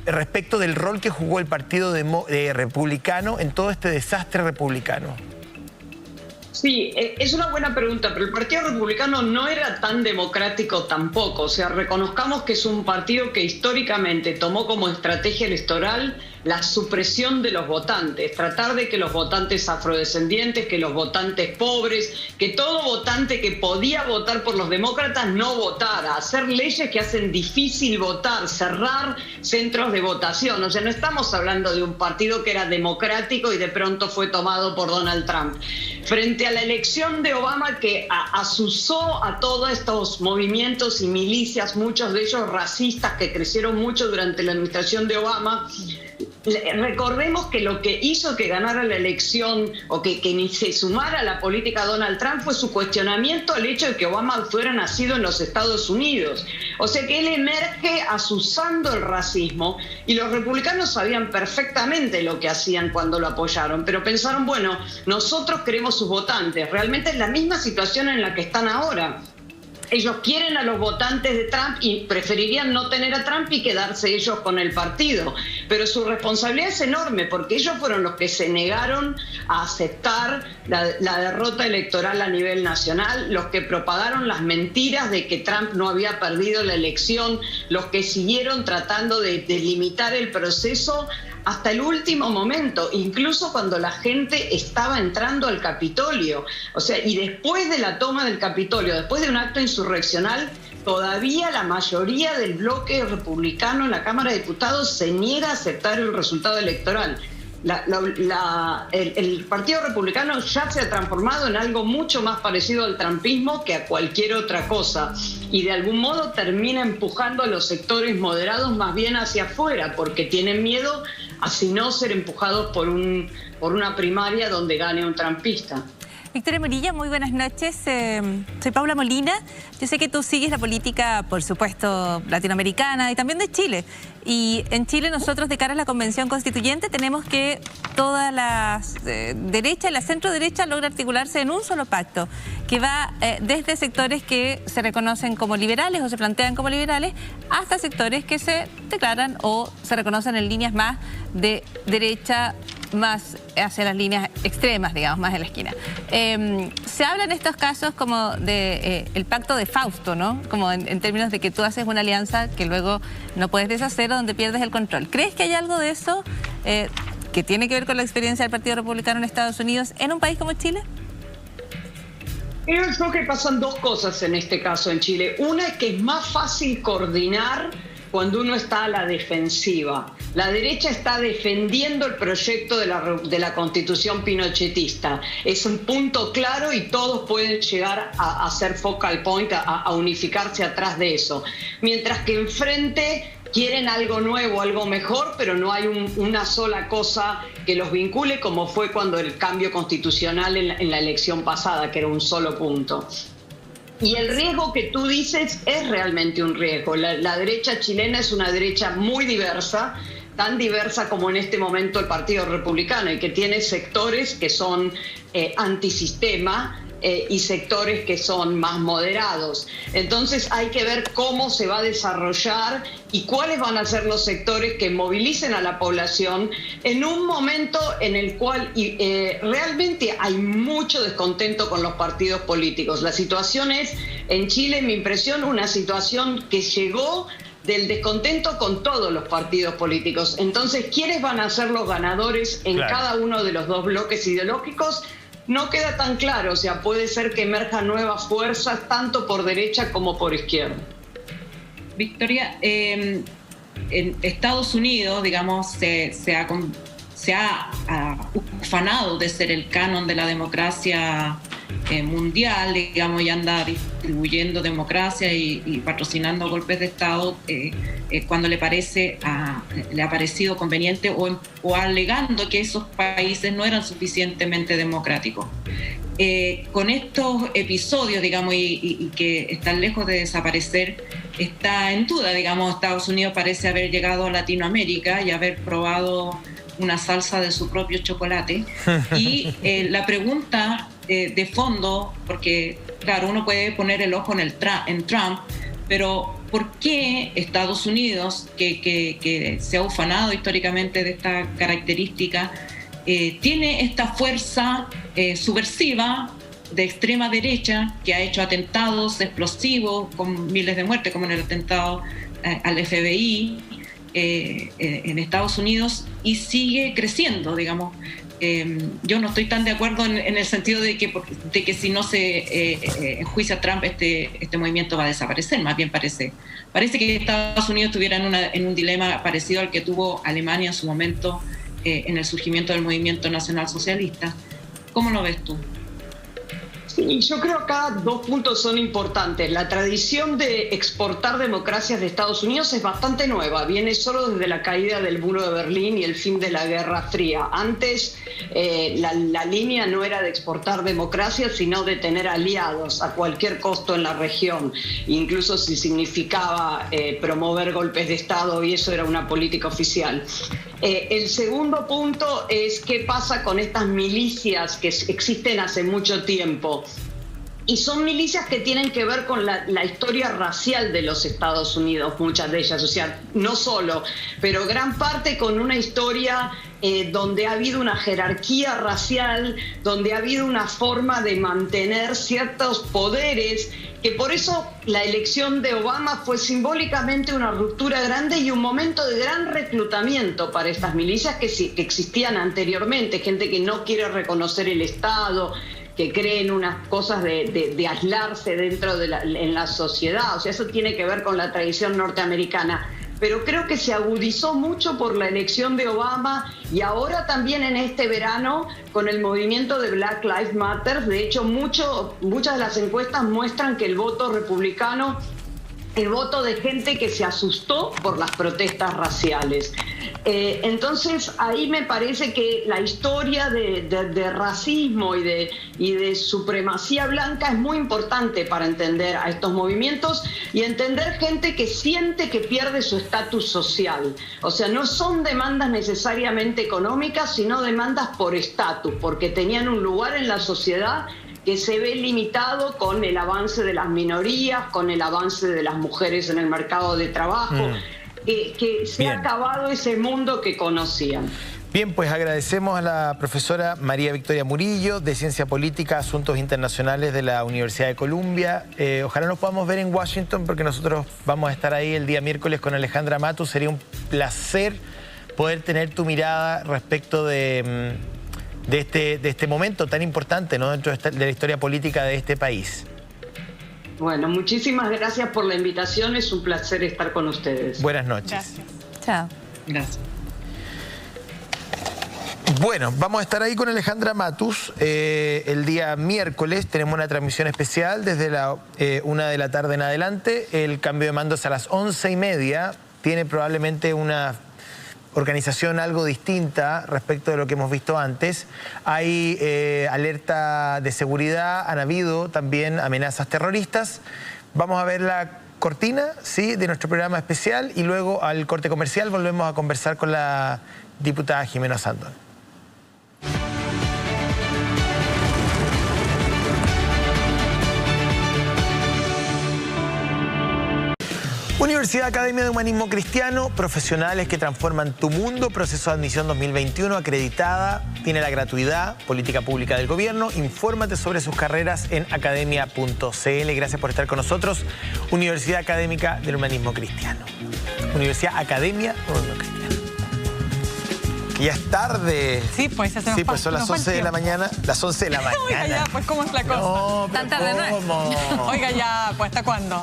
respecto del rol que jugó el Partido Republicano en todo este desastre republicano? Sí, es una buena pregunta, pero el Partido Republicano no era tan democrático tampoco. O sea, reconozcamos que es un partido que históricamente tomó como estrategia electoral la supresión de los votantes, tratar de que los votantes afrodescendientes, que los votantes pobres, que todo votante que podía votar por los demócratas no votara, hacer leyes que hacen difícil votar, cerrar centros de votación. O sea, no estamos hablando de un partido que era democrático y de pronto fue tomado por Donald Trump. Frente a la elección de Obama, que asusó a todos estos movimientos y milicias, muchos de ellos racistas que crecieron mucho durante la administración de Obama, recordemos que lo que hizo que ganara la elección o que ni se sumara a la política Donald Trump fue su cuestionamiento al hecho de que Obama fuera nacido en los Estados Unidos. O sea que él emerge asusando el racismo y los republicanos sabían perfectamente lo que hacían cuando lo apoyaron, pero pensaron, bueno, nosotros queremos sus votantes. Realmente es la misma situación en la que están ahora. Ellos quieren a los votantes de Trump y preferirían no tener a Trump y quedarse ellos con el partido. Pero su responsabilidad es enorme porque ellos fueron los que se negaron a aceptar la derrota electoral a nivel nacional, los que propagaron las mentiras de que Trump no había perdido la elección, los que siguieron tratando de limitar el proceso hasta el último momento, incluso cuando la gente estaba entrando al Capitolio. O sea, y después de la toma del Capitolio, después de un acto insurreccional, todavía la mayoría del bloque republicano en la Cámara de Diputados se niega a aceptar el resultado electoral. El Partido Republicano ya se ha transformado en algo mucho más parecido al trumpismo que a cualquier otra cosa y de algún modo termina empujando a los sectores moderados más bien hacia afuera porque tienen miedo a si no ser empujados por una primaria donde gane un trumpista. Victoria Murillo, muy buenas noches. Soy Paula Molina. Yo sé que tú sigues la política, por supuesto, latinoamericana y también de Chile. Y en Chile nosotros, de cara a la Convención Constituyente, tenemos que toda la derecha y la centro-derecha logra articularse en un solo pacto, que va desde sectores que se reconocen como liberales o se plantean como liberales, hasta sectores que se declaran o se reconocen en líneas más de derecha, más hacia las líneas extremas, digamos, más en la esquina. Se habla en estos casos como de el pacto de Fausto, ¿no? Como en términos de que tú haces una alianza que luego no puedes deshacer o donde pierdes el control. ¿Crees que hay algo de eso que tiene que ver con la experiencia del Partido Republicano en Estados Unidos en un país como Chile? Creo que pasan dos cosas en este caso en Chile. Una es que es más fácil coordinar cuando uno está a la defensiva. La derecha está defendiendo el proyecto de la constitución pinochetista. Es un punto claro y todos pueden llegar a hacer focal point, a unificarse atrás de eso. Mientras que enfrente quieren algo nuevo, algo mejor, pero no hay una sola cosa que los vincule, como fue cuando el cambio constitucional en la elección pasada, que era un solo punto. Y el riesgo que tú dices es realmente un riesgo. La derecha chilena es una derecha muy diversa, tan diversa como en este momento el Partido Republicano, y que tiene sectores que son antisistema, y sectores que son más moderados. Entonces hay que ver cómo se va a desarrollar y cuáles van a ser los sectores que movilicen a la población en un momento en el cual realmente hay mucho descontento con los partidos políticos. La situación es, en Chile, mi impresión, una situación que llegó del descontento con todos los partidos políticos. Entonces, ¿quiénes van a ser los ganadores en cada uno de los dos bloques ideológicos? No queda tan claro, o sea, puede ser que emerjan nuevas fuerzas tanto por derecha como por izquierda. Victoria, en Estados Unidos, digamos, se ha ufanado de ser el canon de la democracia mundial, digamos, y anda distribuyendo democracia y patrocinando golpes de Estado cuando le ha parecido conveniente o alegando que esos países no eran suficientemente democráticos. Con estos episodios, digamos, y que están lejos de desaparecer, está en duda, digamos, Estados Unidos parece haber llegado a Latinoamérica y haber probado una salsa de su propio chocolate. Y la pregunta de fondo, porque claro, uno puede poner el ojo en Trump, pero ¿por qué Estados Unidos, que se ha ufanado históricamente de esta característica, tiene esta fuerza subversiva de extrema derecha que ha hecho atentados explosivos con miles de muertes, como en el atentado al FBI en Estados Unidos, y sigue creciendo, digamos? Yo no estoy tan de acuerdo en el sentido de que si no se enjuicia a Trump, este movimiento va a desaparecer. Más bien parece que Estados Unidos estuviera en un dilema parecido al que tuvo Alemania en su momento en el surgimiento del movimiento nacional socialista. ¿Cómo lo ves tú? Sí, yo creo que acá dos puntos son importantes. La tradición de exportar democracias de Estados Unidos es bastante nueva. Viene solo desde la caída del muro de Berlín y el fin de la Guerra Fría. Antes la línea no era de exportar democracias, sino de tener aliados a cualquier costo en la región. Incluso si significaba promover golpes de Estado, y eso era una política oficial. El segundo punto es qué pasa con estas milicias que existen hace mucho tiempo. Y son milicias que tienen que ver con la historia racial de los Estados Unidos, muchas de ellas, o sea, no solo, pero gran parte con una historia donde ha habido una jerarquía racial, donde ha habido una forma de mantener ciertos poderes, que por eso la elección de Obama fue simbólicamente una ruptura grande y un momento de gran reclutamiento para estas milicias que existían anteriormente, gente que no quiere reconocer el Estado, que creen unas cosas de aislarse dentro en la sociedad. O sea, eso tiene que ver con la tradición norteamericana. Pero creo que se agudizó mucho por la elección de Obama y ahora también en este verano con el movimiento de Black Lives Matter. De hecho, muchas de las encuestas muestran que el voto republicano, el voto de gente que se asustó por las protestas raciales. Entonces, ahí me parece que la historia de racismo y de supremacía blanca es muy importante para entender a estos movimientos y entender gente que siente que pierde su estatus social. O sea, no son demandas necesariamente económicas, sino demandas por estatus, porque tenían un lugar en la sociedad que se ve limitado con el avance de las minorías, con el avance de las mujeres en el mercado de trabajo, que se ha acabado ese mundo que conocían. Bien, pues agradecemos a la profesora María Victoria Murillo, de Ciencia Política, Asuntos Internacionales de la Universidad de Columbia. Ojalá nos podamos ver en Washington, porque nosotros vamos a estar ahí el día miércoles con Alejandra Matus. Sería un placer poder tener tu mirada respecto de este momento tan importante, ¿no?, dentro de la historia política de este país. Bueno, muchísimas gracias por la invitación. Es un placer estar con ustedes. Buenas noches. Gracias. Chao. Gracias. Bueno, vamos a estar ahí con Alejandra Matus. El día miércoles tenemos una transmisión especial desde la 1 de la tarde en adelante. El cambio de mando es a las 11:30. Tiene probablemente una organización algo distinta respecto de lo que hemos visto antes. Hay alerta de seguridad, han habido también amenazas terroristas. Vamos a ver la cortina, ¿sí?, de nuestro programa especial y luego al corte comercial volvemos a conversar con la diputada Jimena Sandón. Universidad Academia de Humanismo Cristiano, profesionales que transforman tu mundo, proceso de admisión 2021, acreditada, tiene la gratuidad, política pública del gobierno. Infórmate sobre sus carreras en academia.cl. Gracias por estar con nosotros. Universidad Académica del Humanismo Cristiano. Universidad Academia del Humanismo Cristiano. Que ya es tarde. Sí, pues ya se nos Sí, pues son las 11 de la mañana. Las 11 de la mañana. Oiga, ya, pues ¿cómo es la cosa? No, Tan tarde no es. ¿cómo? Oiga, ya, pues ¿hasta cuándo?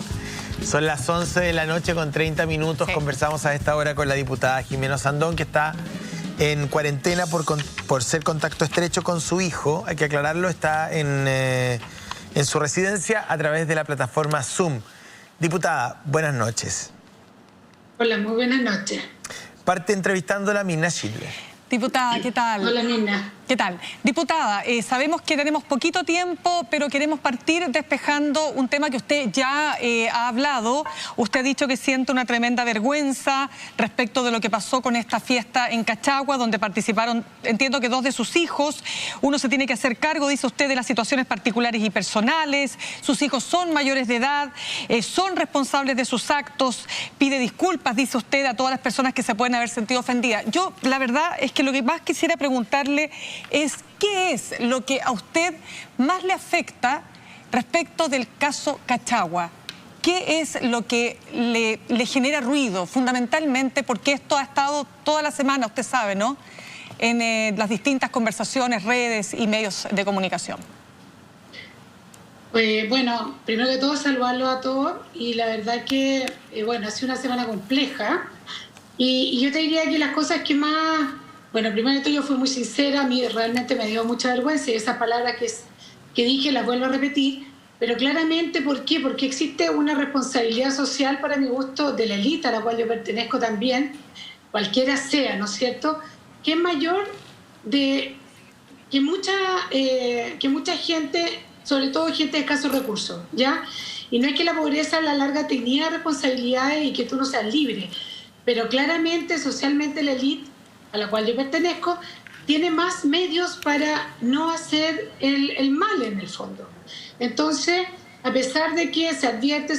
Son las 11 de la noche con 30 minutos. Sí. Conversamos a esta hora con la diputada Jimena Sandón, que está en cuarentena por ser contacto estrecho con su hijo. Hay que aclararlo, está en su residencia a través de la plataforma Zoom. Diputada, buenas noches. Hola, muy buenas noches. Parte entrevistándola a Mirna Schindler. Diputada, ¿qué tal? Hola, Mirna. ¿Qué tal? Diputada, sabemos que tenemos poquito tiempo, pero queremos partir despejando un tema que usted ya ha hablado. Usted ha dicho que siente una tremenda vergüenza respecto de lo que pasó con esta fiesta en Cachagua, donde participaron, entiendo que 2 de sus hijos. Uno se tiene que hacer cargo, dice usted, de las situaciones particulares y personales. Sus hijos son mayores de edad, son responsables de sus actos. Pide disculpas, dice usted, a todas las personas que se pueden haber sentido ofendidas. Yo, la verdad, es que lo que más quisiera preguntarle es ¿qué es lo que a usted más le afecta respecto del caso Cachagua? ¿Qué es lo que le genera ruido? Fundamentalmente porque esto ha estado toda la semana, usted sabe, ¿no?, en las distintas conversaciones, redes y medios de comunicación. Bueno, primero que todo saludarlos a todos y la verdad que, bueno, ha sido una semana compleja y yo te diría que las cosas que más... Bueno, primero de todo yo fui muy sincera, a mí realmente me dio mucha vergüenza y esas palabras que dije las vuelvo a repetir, pero claramente, ¿por qué? Porque existe una responsabilidad social para mi gusto de la élite a la cual yo pertenezco también, cualquiera sea, ¿no es cierto?, que es mayor de que mucha gente, sobre todo gente de escasos recursos, ¿ya? Y no es que la pobreza a la larga tenía responsabilidades y que tú no seas libre, pero claramente, socialmente la élite a la cual yo pertenezco, tiene más medios para no hacer el mal en el fondo. Entonces, a pesar de que se advierte,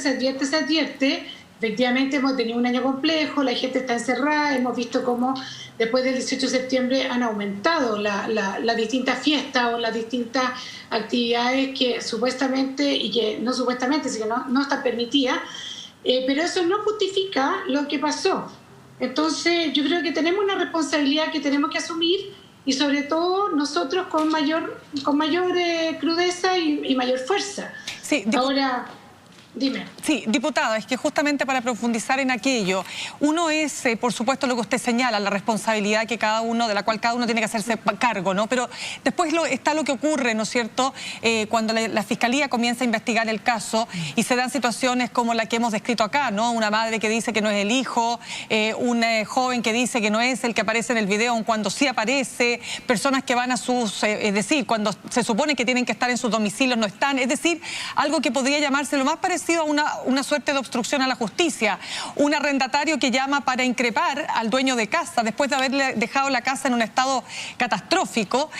efectivamente hemos tenido un año complejo, la gente está encerrada, hemos visto cómo después del 18 de septiembre han aumentado las distintas fiestas o las distintas actividades que supuestamente, y que no supuestamente, sino que no están permitidas, pero eso no justifica lo que pasó. Entonces, yo creo que tenemos una responsabilidad que tenemos que asumir y sobre todo nosotros con mayor crudeza y mayor fuerza. Sí, ahora, dime. Sí, diputada, es que justamente para profundizar en aquello, uno es, por supuesto, lo que usted señala, la responsabilidad que de la cual cada uno tiene que hacerse cargo, ¿no? Pero después está lo que ocurre, ¿no es cierto?, cuando la Fiscalía comienza a investigar el caso y se dan situaciones como la que hemos descrito acá, ¿no? Una madre que dice que no es el hijo, un joven que dice que no es el que aparece en el video, aun cuando sí aparece, personas que van a sus, es decir, cuando se supone que tienen que estar en sus domicilios no están, es decir, algo que podría llamarse lo más parecido a una suerte de obstrucción a la justicia, un arrendatario que llama para increpar al dueño de casa después de haberle dejado la casa en un estado catastrófico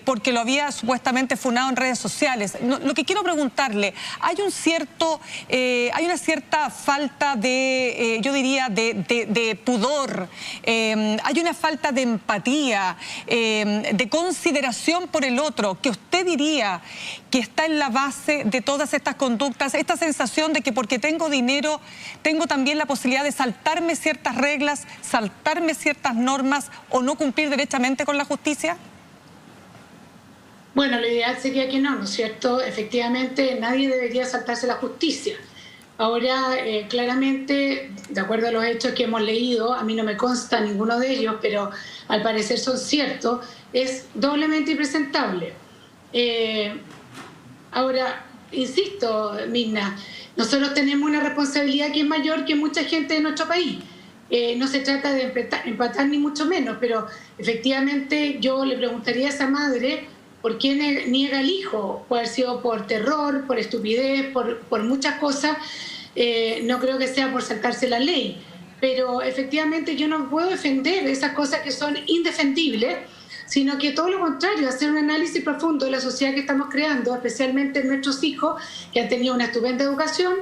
porque lo había supuestamente funado en redes sociales. Lo que quiero preguntarle, hay una cierta falta de, yo diría, de pudor, hay una falta de empatía, de consideración por el otro, que usted diría que está en la base de todas estas conductas, esta sensación de que porque tengo dinero, tengo también la posibilidad de saltarme ciertas reglas, saltarme ciertas normas o no cumplir derechamente con la justicia? Bueno, lo ideal sería que no, ¿no es cierto? Efectivamente, nadie debería saltarse la justicia. Ahora, claramente, de acuerdo a los hechos que hemos leído, a mí no me consta ninguno de ellos, pero al parecer son ciertos, es doblemente impresentable. Ahora, insisto, Mirna, nosotros tenemos una responsabilidad que es mayor que mucha gente de nuestro país. No se trata de empatar ni mucho menos, pero efectivamente yo le preguntaría a esa madre por qué niega al hijo. Puede haber sido por terror, por estupidez, por muchas cosas. No creo que sea por saltarse la ley, pero efectivamente yo no puedo defender esas cosas que son indefendibles, sino que todo lo contrario, hacer un análisis profundo de la sociedad que estamos creando, especialmente nuestros hijos, que han tenido una estupenda educación,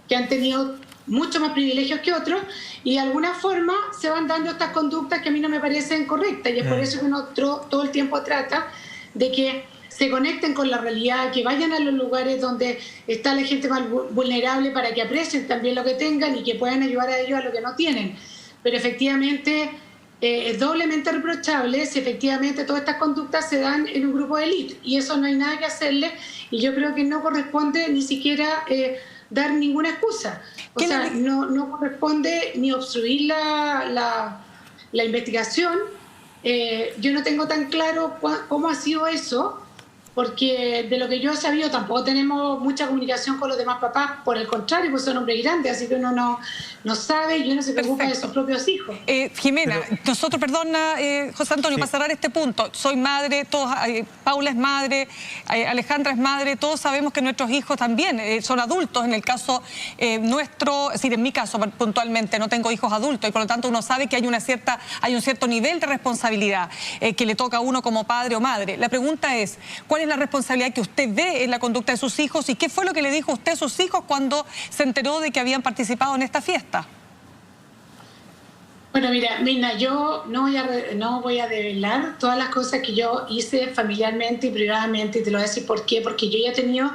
que han tenido mucho más privilegios que otros, y de alguna forma se van dando estas conductas que a mí no me parecen correctas, y es por eso que uno todo el tiempo trata de que se conecten con la realidad, que vayan a los lugares donde está la gente más vulnerable para que aprecien también lo que tengan y que puedan ayudar a ellos a lo que no tienen. Pero efectivamente es doblemente reprochable si efectivamente todas estas conductas se dan en un grupo de élite, y eso no hay nada que hacerle, y yo creo que no corresponde ni siquiera dar ninguna excusa. O sea, no corresponde ni obstruir la investigación. Yo no tengo tan claro cómo ha sido eso, porque de lo que yo he sabido tampoco tenemos mucha comunicación con los demás papás, por el contrario, pues son hombres grandes, así que uno no sabe y uno se preocupa de sus propios hijos. Jimena, nosotros, perdona, José Antonio, para cerrar este punto, soy madre, Paula es madre, Alejandra es madre, todos sabemos que nuestros hijos también son adultos, en el caso nuestro, es decir, en mi caso puntualmente, no tengo hijos adultos y por lo tanto uno sabe que hay un cierto nivel de responsabilidad que le toca a uno como padre o madre. La pregunta es, ¿cuál es la responsabilidad que usted ve en la conducta de sus hijos y qué fue lo que le dijo usted a sus hijos cuando se enteró de que habían participado en esta fiesta? Bueno, mira, Mirna, yo no voy a develar todas las cosas que yo hice familiarmente y privadamente, y te lo voy a decir por qué, porque yo ya he tenido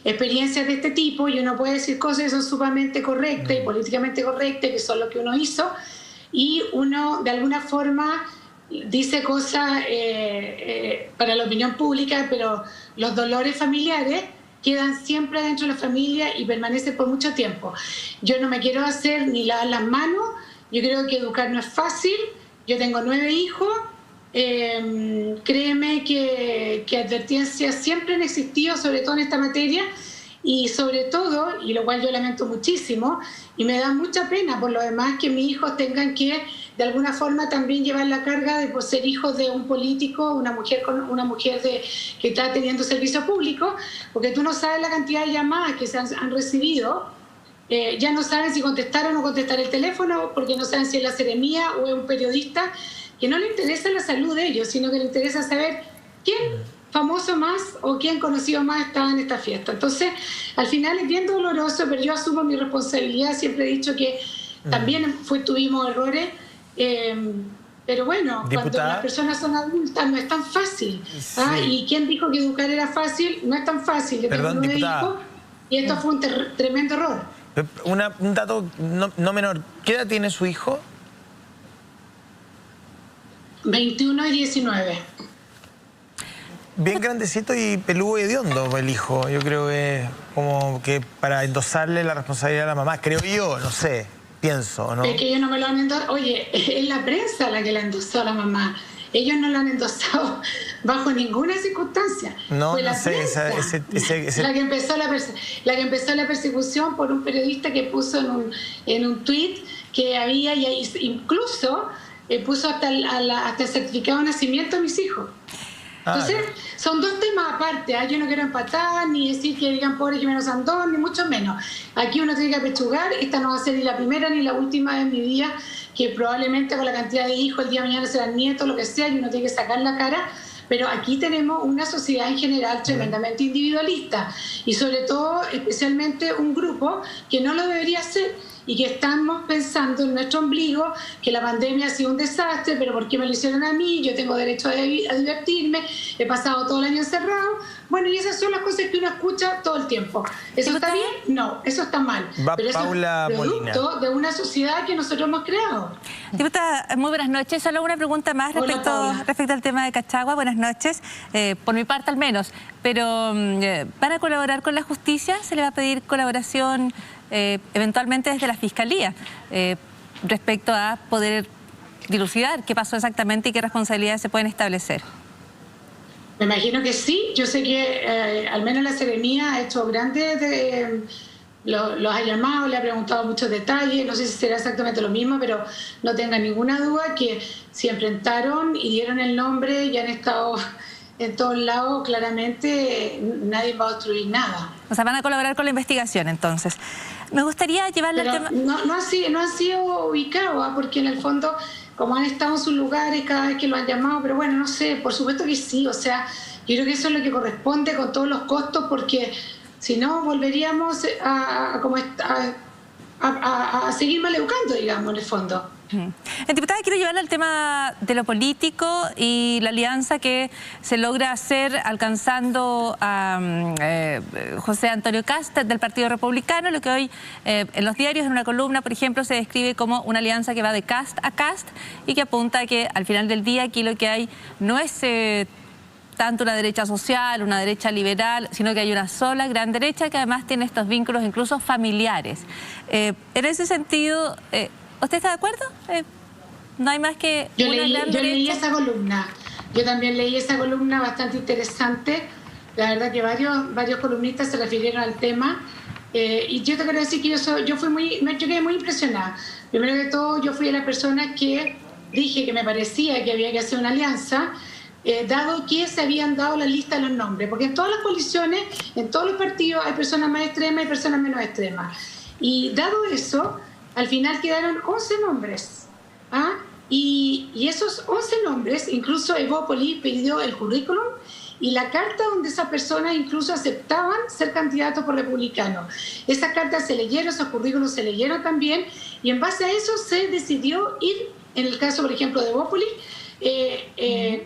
experiencias de este tipo y uno puede decir cosas que son sumamente correctas y políticamente correctas, que son lo que uno hizo, y uno de alguna forma dice cosas para la opinión pública, pero los dolores familiares quedan siempre dentro de la familia y permanecen por mucho tiempo. Yo no me quiero hacer ni lavar las manos, yo creo que educar no es fácil, yo tengo 9 hijos, créeme que advertencias siempre han existido, sobre todo en esta materia, y sobre todo, y lo cual yo lamento muchísimo, y me da mucha pena por lo demás que mis hijos tengan que de alguna forma también llevar la carga de por ser hijos de un político, una mujer que está teniendo servicio público, porque tú no sabes la cantidad de llamadas que se han recibido, ya no saben si contestar o no contestar el teléfono, porque no saben si es la seremía o es un periodista, que no le interesa la salud de ellos, sino que le interesa saber quién famoso más o quién conocido más estaba en esta fiesta. Entonces, al final es bien doloroso, pero yo asumo mi responsabilidad. Siempre he dicho que también tuvimos errores, pero bueno, Diputada, cuando las personas son adultas no es tan fácil. ¿Ah? Y quién dijo que educar era fácil, no es tan fácil. Yo tengo 9 hijos y esto fue un tremendo error. Un dato no menor, ¿qué edad tiene su hijo? 21 y 19. Bien grandecito y peludo y hediondo el hijo. Yo creo que como que para endosarle la responsabilidad a la mamá, creo yo, no sé, pienso, ¿no? Es que ellos no me lo han endosado. Oye, es la prensa la que la endosó a la mamá. Ellos no la han endosado bajo ninguna circunstancia. No, fue la no sé, prensa la que empezó la persecución por un periodista que puso en un tuit que había, incluso puso hasta el certificado de nacimiento de mis hijos. Entonces, son dos temas aparte. Yo no quiero empatar, ni decir que digan pobre Jimena Sandón, ni mucho menos. Aquí uno tiene que apechugar. Esta no va a ser ni la primera ni la última vez en mi vida, que probablemente con la cantidad de hijos el día de mañana serán nietos, lo que sea, y uno tiene que sacar la cara. Pero aquí tenemos una sociedad en general tremendamente individualista y sobre todo, especialmente un grupo que no lo debería ser y que estamos pensando en nuestro ombligo, que la pandemia ha sido un desastre, pero ¿por qué me lo hicieron a mí? Yo tengo derecho a divertirme, he pasado todo el año encerrado. Bueno, y esas son las cosas que uno escucha todo el tiempo. ¿Eso está bien? No, eso está mal. Va pero Paula eso es producto Molina. de una sociedad que nosotros hemos creado. Diputada, muy buenas noches. Solo una pregunta más respecto al tema de Cachagua. Buenas noches, por mi parte al menos. Pero ¿van a colaborar con la justicia? ¿Se le va a pedir colaboración eventualmente desde la Fiscalía respecto a poder dilucidar qué pasó exactamente y qué responsabilidades se pueden establecer? Me imagino que sí. Yo sé que al menos la Seremía ha hecho grandes... Los ha llamado, le ha preguntado muchos detalles, no sé si será exactamente lo mismo, pero no tenga ninguna duda que si enfrentaron y dieron el nombre y han estado en todos lados, claramente nadie va a obstruir nada. O sea, van a colaborar con la investigación entonces. Me gustaría llevarle al tema... No ha sido ubicado, porque en el fondo, como han estado en sus lugares cada vez que lo han llamado, pero bueno, no sé, por supuesto que sí, o sea, yo creo que eso es lo que corresponde con todos los costos, porque... Si no, volveríamos a seguir maleducando, digamos, en el fondo. Diputada, quiero llevarle al tema de lo político y la alianza que se logra hacer alcanzando a José Antonio Kast del Partido Republicano, lo que hoy en los diarios, en una columna, por ejemplo, se describe como una alianza que va de Kast a Kast y que apunta a que al final del día aquí lo que hay no es... tanto una derecha social, una derecha liberal, sino que hay una sola gran derecha que además tiene estos vínculos incluso familiares. En ese sentido, ¿usted está de acuerdo? No hay más que Yo leí esa columna. Yo también leí esa columna bastante interesante. La verdad que varios columnistas se refirieron al tema. Y yo te quiero decir que yo quedé muy impresionada. Primero que todo, yo fui de las personas que dije que me parecía que había que hacer una alianza, dado que se habían dado la lista de los nombres, porque en todas las coaliciones, en todos los partidos hay personas más extremas y personas menos extremas. Y dado eso, al final quedaron 11 nombres. Y esos 11 nombres, incluso Evópolis pidió el currículum y la carta donde esas personas incluso aceptaban ser candidatos por republicanos. Esas cartas se leyeron, esos currículums se leyeron también, y en base a eso se decidió ir, en el caso, por ejemplo, de Evópolis,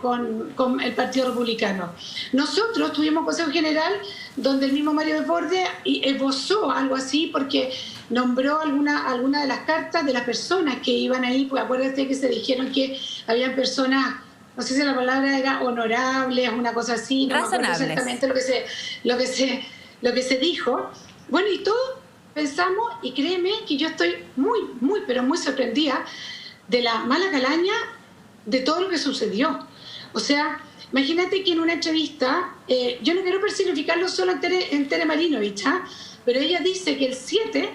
con el Partido Republicano. Nosotros tuvimos Consejo General donde el mismo Mario Desbordes esbozó algo así porque nombró alguna de las cartas de las personas que iban ahí, pues acuérdate que se dijeron que habían personas, no sé si la palabra era honorables, una cosa así, no me acuerdo exactamente lo que se dijo. Bueno, y todos pensamos, y créeme que yo estoy muy, pero muy sorprendida de la mala calaña de todo lo que sucedió. O sea, imagínate que en una entrevista, yo no quiero personificarlo solo en Tere Marinovich, pero ella dice que el 7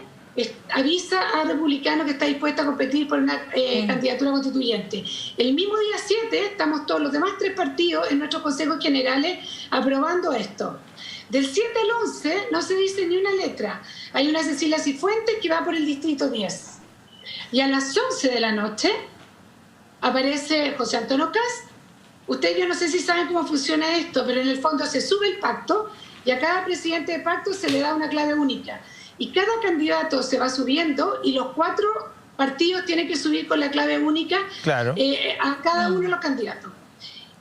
avisa a republicano que está dispuesta a competir por una candidatura constituyente. El mismo día 7 estamos todos los demás 3 partidos en nuestros consejos generales aprobando esto. Del 7 al 11 no se dice ni una letra. Hay una Cecilia Cifuentes que va por el distrito 10. Y a las 11 de la noche aparece José Antonio Kast. Ustedes yo no sé si saben cómo funciona esto, pero en el fondo se sube el pacto y a cada presidente de pacto se le da una clave única. Y cada candidato se va subiendo y los 4 partidos tienen que subir con la clave única a cada uno de los candidatos.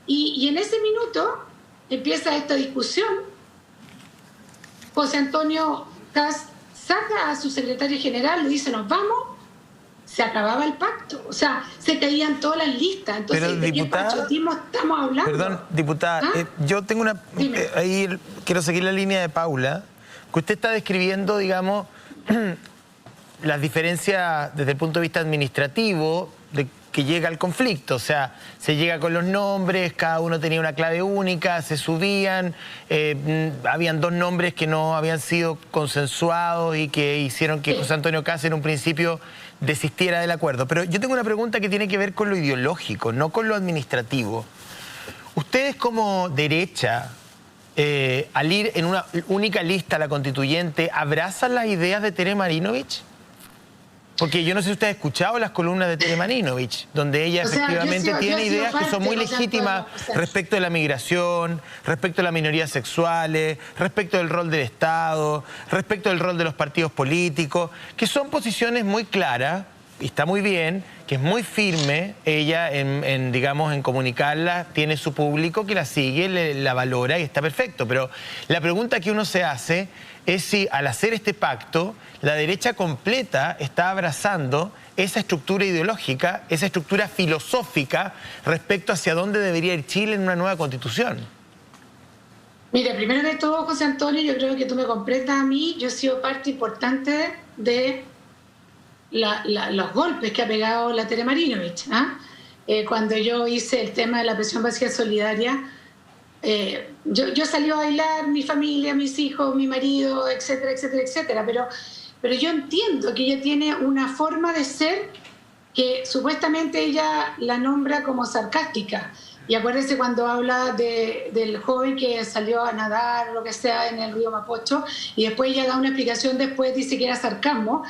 Y en ese minuto empieza esta discusión. José Antonio Kast saca a su secretario general, le dice nos vamos. Se acababa el pacto, o sea, se caían todas las listas. Entonces, pero, ¿de qué patriotismo estamos hablando? Perdón, diputada, yo tengo una... ahí quiero seguir la línea de Paula, que usted está describiendo, digamos, las diferencias desde el punto de vista administrativo de que llega al conflicto. O sea, se llega con los nombres, cada uno tenía una clave única, se subían, habían 2 nombres que no habían sido consensuados y que hicieron que José Antonio Kast en un principio desistiera del acuerdo. Pero yo tengo una pregunta que tiene que ver con lo ideológico, no con lo administrativo. Ustedes como derecha, al ir en una única lista a la constituyente, ¿abrazan las ideas de Tere Marinovich? Porque yo no sé si usted ha escuchado las columnas de Tere Marinovich, donde ella efectivamente tiene ideas que son muy legítimas respecto de la migración, respecto de las minorías sexuales, respecto del rol del Estado, respecto del rol de los partidos políticos, que son posiciones muy claras, y está muy bien, que es muy firme ella digamos, en comunicarla, tiene su público que la sigue, la valora y está perfecto. Pero la pregunta que uno se hace es si al hacer este pacto la derecha completa está abrazando esa estructura ideológica, esa estructura filosófica respecto hacia dónde debería ir Chile en una nueva constitución? Mira, primero de todo, José Antonio, yo creo que tú me comprendas a mí, yo he sido parte importante de los golpes que ha pegado la Tere Marinovich. Cuando yo hice el tema de la pensión básica solidaria, yo salí a bailar, mi familia, mis hijos, mi marido, etcétera, etcétera, etcétera, pero yo entiendo que ella tiene una forma de ser que supuestamente ella la nombra como sarcástica. Y acuérdense cuando habla del joven que salió a nadar, lo que sea, en el río Mapocho, y después ella da una explicación, después dice que era sarcasmo.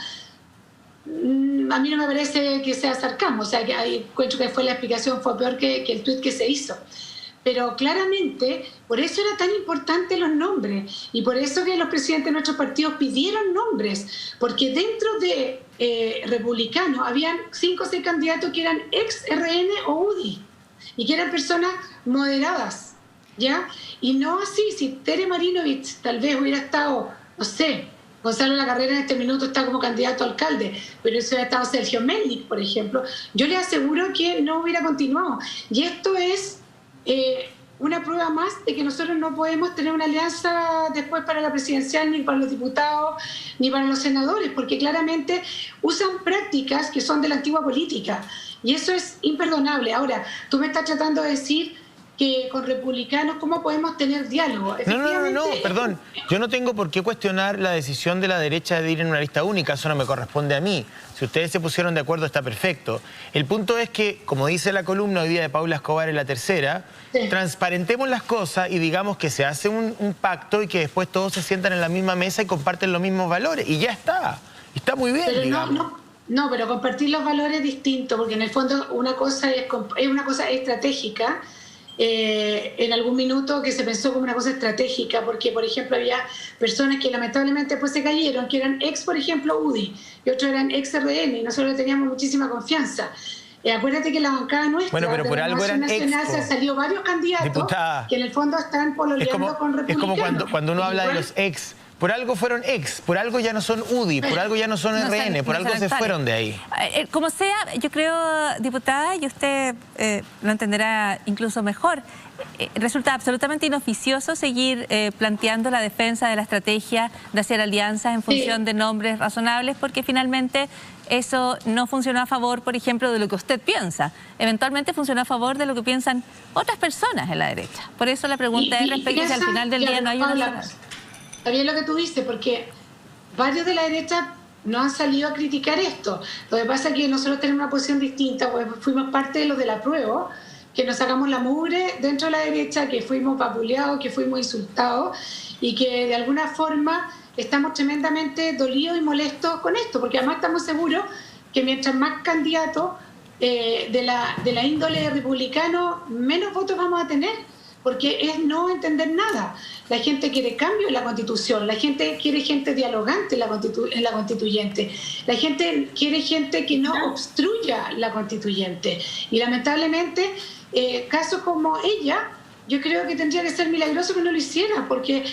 A mí no me parece que sea sarcasmo, o sea, que encuentro que la explicación fue peor que el tuit que se hizo. Pero claramente, por eso era tan importante los nombres, y por eso que los presidentes de nuestros partidos pidieron nombres, porque dentro de republicanos habían 5 o 6 candidatos que eran ex-RN o UDI, y que eran personas moderadas, ¿ya? Y no así, si Tere Marinovich tal vez hubiera estado, no sé, Gonzalo Lacarrera en este minuto está como candidato a alcalde, pero eso hubiera estado Sergio Melnik, por ejemplo, yo le aseguro que no hubiera continuado. Y esto es una prueba más de que nosotros no podemos tener una alianza después para la presidencial, ni para los diputados, ni para los senadores, porque claramente usan prácticas que son de la antigua política. Y eso es imperdonable. Ahora, tú me estás tratando de decir que con republicanos, ¿cómo podemos tener diálogo? No, perdón. Yo no tengo por qué cuestionar la decisión de la derecha de ir en una lista única. Eso no me corresponde a mí. Si ustedes se pusieron de acuerdo, está perfecto. El punto es que, como dice la columna hoy día de Paula Escobar en La Tercera, transparentemos las cosas y digamos que se hace un pacto y que después todos se sientan en la misma mesa y comparten los mismos valores. Y ya está. Está muy bien, pero digamos. No, pero compartir los valores es distinto, porque en el fondo una cosa es una cosa estratégica. En algún minuto que se pensó como una cosa estratégica, porque, por ejemplo, había personas que lamentablemente después se cayeron, que eran ex, por ejemplo, UDI, y otros eran ex-RN, y nosotros teníamos muchísima confianza. Acuérdate que la bancada nuestra, bueno, pero por algo eran nacional, se salió varios candidatos, diputada, que en el fondo están pololeando con republicanos. Es como cuando uno habla de los ex. Por algo fueron ex, por algo ya no son UDI, por algo ya no son RN, por algo se fueron de ahí. Como sea, yo creo, diputada, y usted lo entenderá incluso mejor, resulta absolutamente inoficioso seguir planteando la defensa de la estrategia de hacer alianzas en función de nombres razonables, porque finalmente eso no funcionó a favor, por ejemplo, de lo que usted piensa. Eventualmente funcionó a favor de lo que piensan otras personas en la derecha. Por eso la pregunta es respecto si al final del día no hay una... Está bien lo que tú dices, porque varios de la derecha no han salido a criticar esto. Lo que pasa es que nosotros tenemos una posición distinta, porque fuimos parte de los del apruebo, que nos sacamos la mugre dentro de la derecha, que fuimos vapuleados, que fuimos insultados, y que de alguna forma estamos tremendamente dolidos y molestos con esto, porque además estamos seguros que mientras más candidatos de la índole republicano, menos votos vamos a tener, porque es no entender nada. La gente quiere cambio en la Constitución, la gente quiere gente dialogante en la Constituyente, la gente quiere gente que no obstruya la Constituyente. Y lamentablemente, casos como ella, yo creo que tendría que ser milagroso que no lo hiciera, porque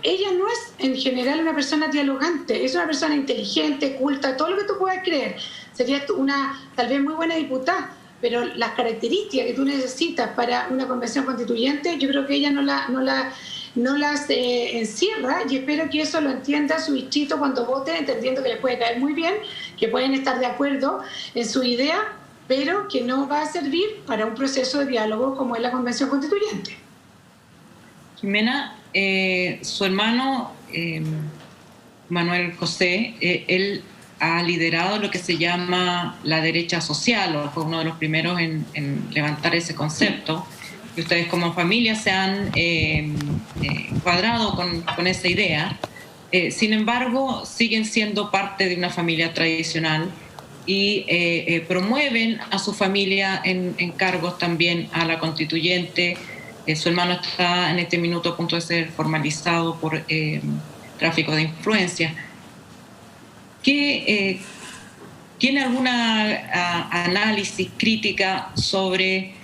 ella no es en general una persona dialogante, es una persona inteligente, culta, todo lo que tú puedas creer. Sería una tal vez muy buena diputada, pero las características que tú necesitas para una convención constituyente, yo creo que ella no las encierra, y espero que eso lo entienda su distrito cuando vote, entendiendo que les puede caer muy bien, que pueden estar de acuerdo en su idea, pero que no va a servir para un proceso de diálogo como es la convención constituyente. Jimena, su hermano Manuel José, él ha liderado lo que se llama la derecha social, o fue uno de los primeros en levantar ese concepto, y ustedes como familia se han cuadrado con esa idea. Sin embargo, siguen siendo parte de una familia tradicional y promueven a su familia en cargos también a la constituyente. Su hermano está en este minuto a punto de ser formalizado por tráfico de influencia. ¿Tiene alguna análisis crítica sobre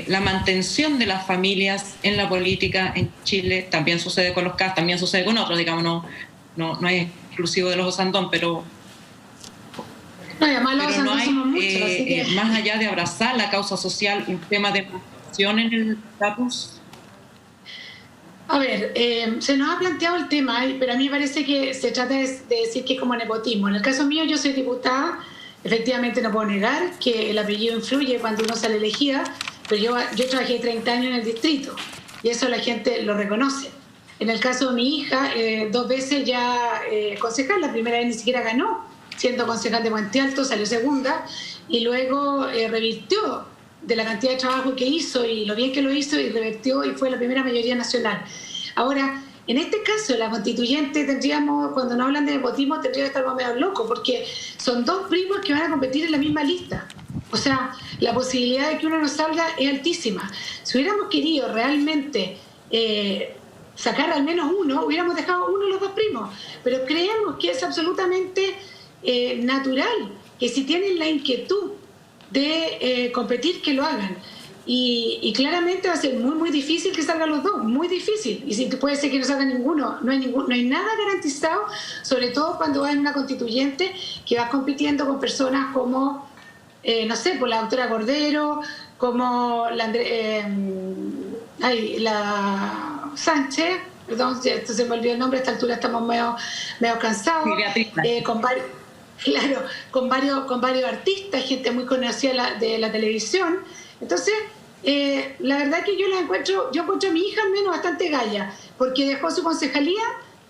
la mantención de las familias en la política en Chile? También sucede con los CAS, también sucede con otros, digamos, no es exclusivo de los Osandón, pero No, y además pero no hay, muchos, así que... más allá de abrazar la causa social, un tema de emancipación en el estatus. A ver, se nos ha planteado el tema, pero a mí me parece que se trata de decir que es como nepotismo. En el caso mío, yo soy diputada, efectivamente no puedo negar que el apellido influye cuando uno sale elegida, pero yo trabajé 30 años en el distrito y eso la gente lo reconoce. En el caso de mi hija, 2 veces ya concejal, la primera vez ni siquiera ganó, siendo concejal de Puente Alto, salió segunda y luego revirtió de la cantidad de trabajo que hizo y lo bien que lo hizo y revertió y fue la primera mayoría nacional. Ahora, en este caso, la constituyente tendríamos, cuando nos hablan de nepotismo, tendría que estar más medio loco, porque son 2 primos que van a competir en la misma lista. O sea, la posibilidad de que uno no salga es altísima. Si hubiéramos querido realmente sacar al menos uno, hubiéramos dejado uno de los 2 primos. Pero creemos que es absolutamente natural que si tienen la inquietud de competir, que lo hagan. Y claramente va a ser muy, muy difícil que salgan los 2, muy difícil. Y si puede ser que no salga ninguno, no hay nada garantizado, sobre todo cuando vas en una constituyente que vas compitiendo con personas como, no sé, por la doctora Cordero, como la Sánchez, perdón, esto se me olvidó el nombre, a esta altura estamos medio cansados, con varios artistas, gente muy conocida de la televisión. Entonces, la verdad que yo encuentro a mi hija al menos bastante galla, porque dejó su concejalía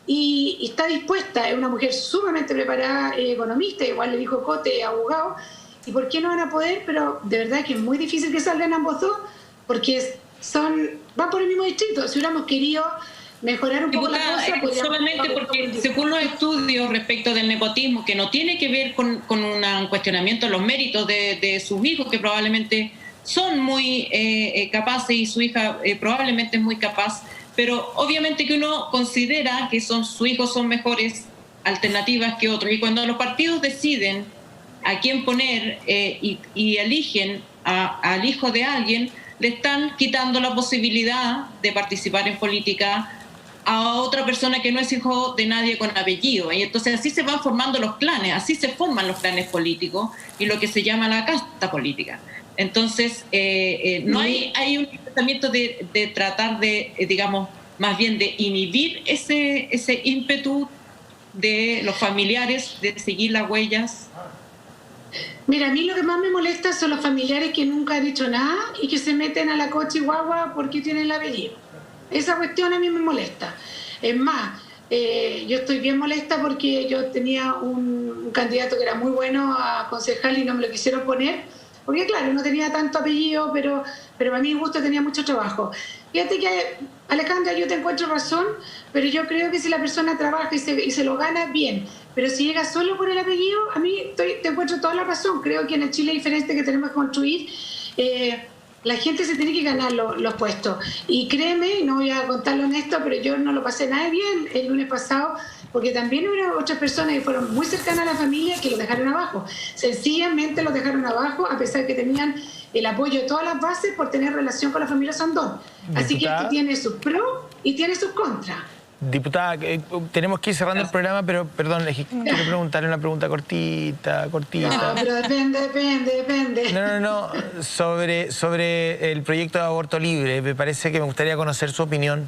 y está dispuesta, es una mujer sumamente preparada, economista, igual le dijo Cote, abogado, y ¿por qué no van a poder? Pero de verdad que es muy difícil que salgan ambos 2, porque van por el mismo distrito. Si hubiéramos querido mejorar un poco la cosa, solamente porque según los estudios respecto del nepotismo, que no tiene que ver con un cuestionamiento de los méritos de sus hijos, que probablemente son muy capaces y su hija probablemente es muy capaz, pero obviamente que uno considera que sus hijos son mejores alternativas que otros, y cuando los partidos deciden a quién poner y eligen al hijo de alguien, le están quitando la posibilidad de participar en política a otra persona que no es hijo de nadie con apellido. Y entonces así se van formando los clanes, así se forman los clanes políticos y lo que se llama la casta política. Entonces, no hay un tratamiento de tratar de, digamos, más bien de inhibir ese ímpetu de los familiares de seguir las huellas. Mira, a mí lo que más me molesta son los familiares que nunca han dicho nada y que se meten a la cochihuahua porque tienen el apellido. Esa cuestión a mí me molesta. Es más, yo estoy bien molesta porque yo tenía un candidato que era muy bueno a concejal y no me lo quisieron poner, porque claro, no tenía tanto apellido, pero a mi gusto tenía mucho trabajo. Fíjate que, Alejandra, yo te encuentro razón, pero yo creo que si la persona trabaja y se lo gana, bien. Pero si llega solo por el apellido, a mí te encuentro toda la razón. Creo que en el Chile diferente que tenemos que construir, la gente se tiene que ganar los puestos. Y créeme, no voy a contarlo en esto, pero yo no lo pasé nada bien el lunes pasado, porque también hubo otras personas que fueron muy cercanas a la familia que lo dejaron abajo. Sencillamente lo dejaron abajo, a pesar de que tenían el apoyo de todas las bases por tener relación con la familia Sandón. Así que esto tiene sus pros y tiene sus contras. Diputada, tenemos que ir cerrando el programa, pero perdón, quiero preguntarle una pregunta cortita. No, pero depende. No. Sobre el proyecto de aborto libre, me parece que me gustaría conocer su opinión.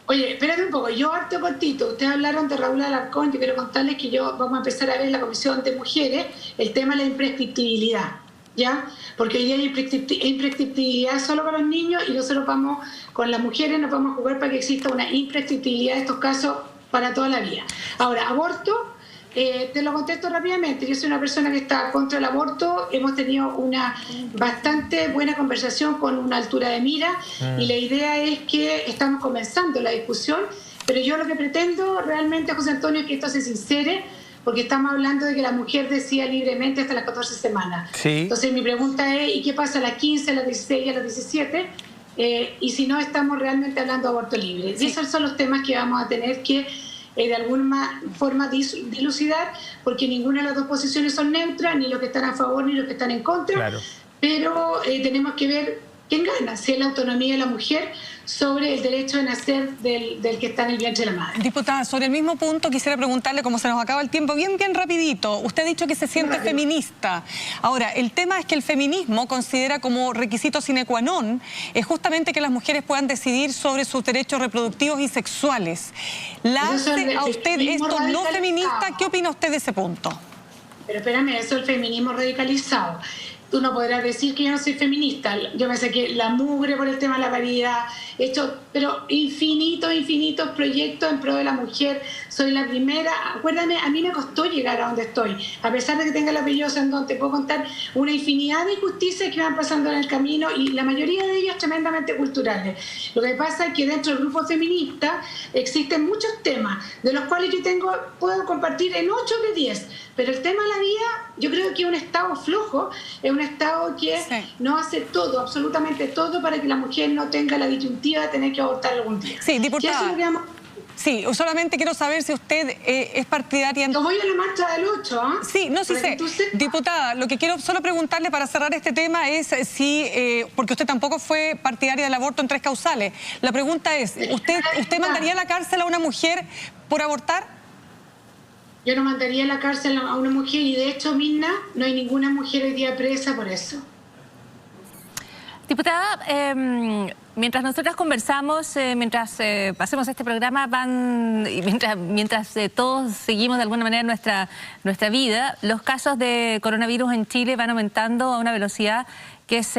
Oye, espérate un poco, yo harto cortito. Ustedes hablaron de Raúl Alarcón, yo quiero contarles que vamos a empezar a ver en la Comisión de Mujeres el tema de la imprescriptibilidad, ¿ya? Porque hoy día hay imprescriptibilidad solo para los niños y nosotros con las mujeres nos vamos a jugar para que exista una imprescriptibilidad de estos casos para toda la vida. Ahora, aborto, te lo contesto rápidamente. Yo soy una persona que está contra el aborto. Hemos tenido una bastante buena conversación con una altura de mira y la idea es que estamos comenzando la discusión, pero yo lo que pretendo realmente, José Antonio, es que esto se sincere, porque estamos hablando de que la mujer decida libremente hasta las 14 semanas. Sí. Entonces mi pregunta es, ¿y qué pasa a las 15, a las 16 y a las 17? Y si no estamos realmente hablando de aborto libre. Sí. Y esos son los temas que vamos a tener que de alguna forma dilucidar, porque ninguna de las dos posiciones son neutras, ni los que están a favor ni los que están en contra. Claro. Pero tenemos que ver ¿quién gana? Si es la autonomía de la mujer sobre el derecho de nacer del que está en el vientre de la madre. Diputada, sobre el mismo punto quisiera preguntarle, como se nos acaba el tiempo, bien rapidito. Usted ha dicho que se siente feminista. Ahora, el tema es que el feminismo considera como requisito sine qua non justamente que las mujeres puedan decidir sobre sus derechos reproductivos y sexuales. ¿La hace a usted esto no feminista? ¿Qué opina usted de ese punto? Pero espérame, eso es el feminismo radicalizado. Tú no podrás decir que yo no soy feminista. Yo me saqué la mugre por el tema de la paridad, he hecho, pero infinitos proyectos en pro de la mujer. Soy la primera. Acuérdame, a mí me costó llegar a donde estoy. A pesar de que tenga el apellido Sandón, te puedo contar una infinidad de injusticias que van pasando en el camino y la mayoría de ellas tremendamente culturales. Lo que pasa es que dentro del grupo feminista existen muchos temas, de los cuales yo puedo compartir en 8 de 10. Pero el tema de la vida, yo creo que es un Estado flojo, es un Estado que no hace todo, absolutamente todo, para que la mujer no tenga la disyuntiva de tener que abortar algún día. Sí, diputada. Sí, solamente quiero saber si usted es partidaria... Yo voy a la marcha del 8, ¿ah? Sí, no, sí sé. Diputada, lo que quiero solo preguntarle para cerrar este tema es si, porque usted tampoco fue partidaria del aborto en 3 causales. La pregunta es, ¿usted mandaría a la cárcel a una mujer por abortar? Yo no mandaría a la cárcel a una mujer y de hecho, Mirna, no hay ninguna mujer hoy día presa por eso. Diputada, mientras nosotras conversamos, mientras hacemos este programa, mientras todos seguimos de alguna manera nuestra vida, los casos de coronavirus en Chile van aumentando a una velocidad que es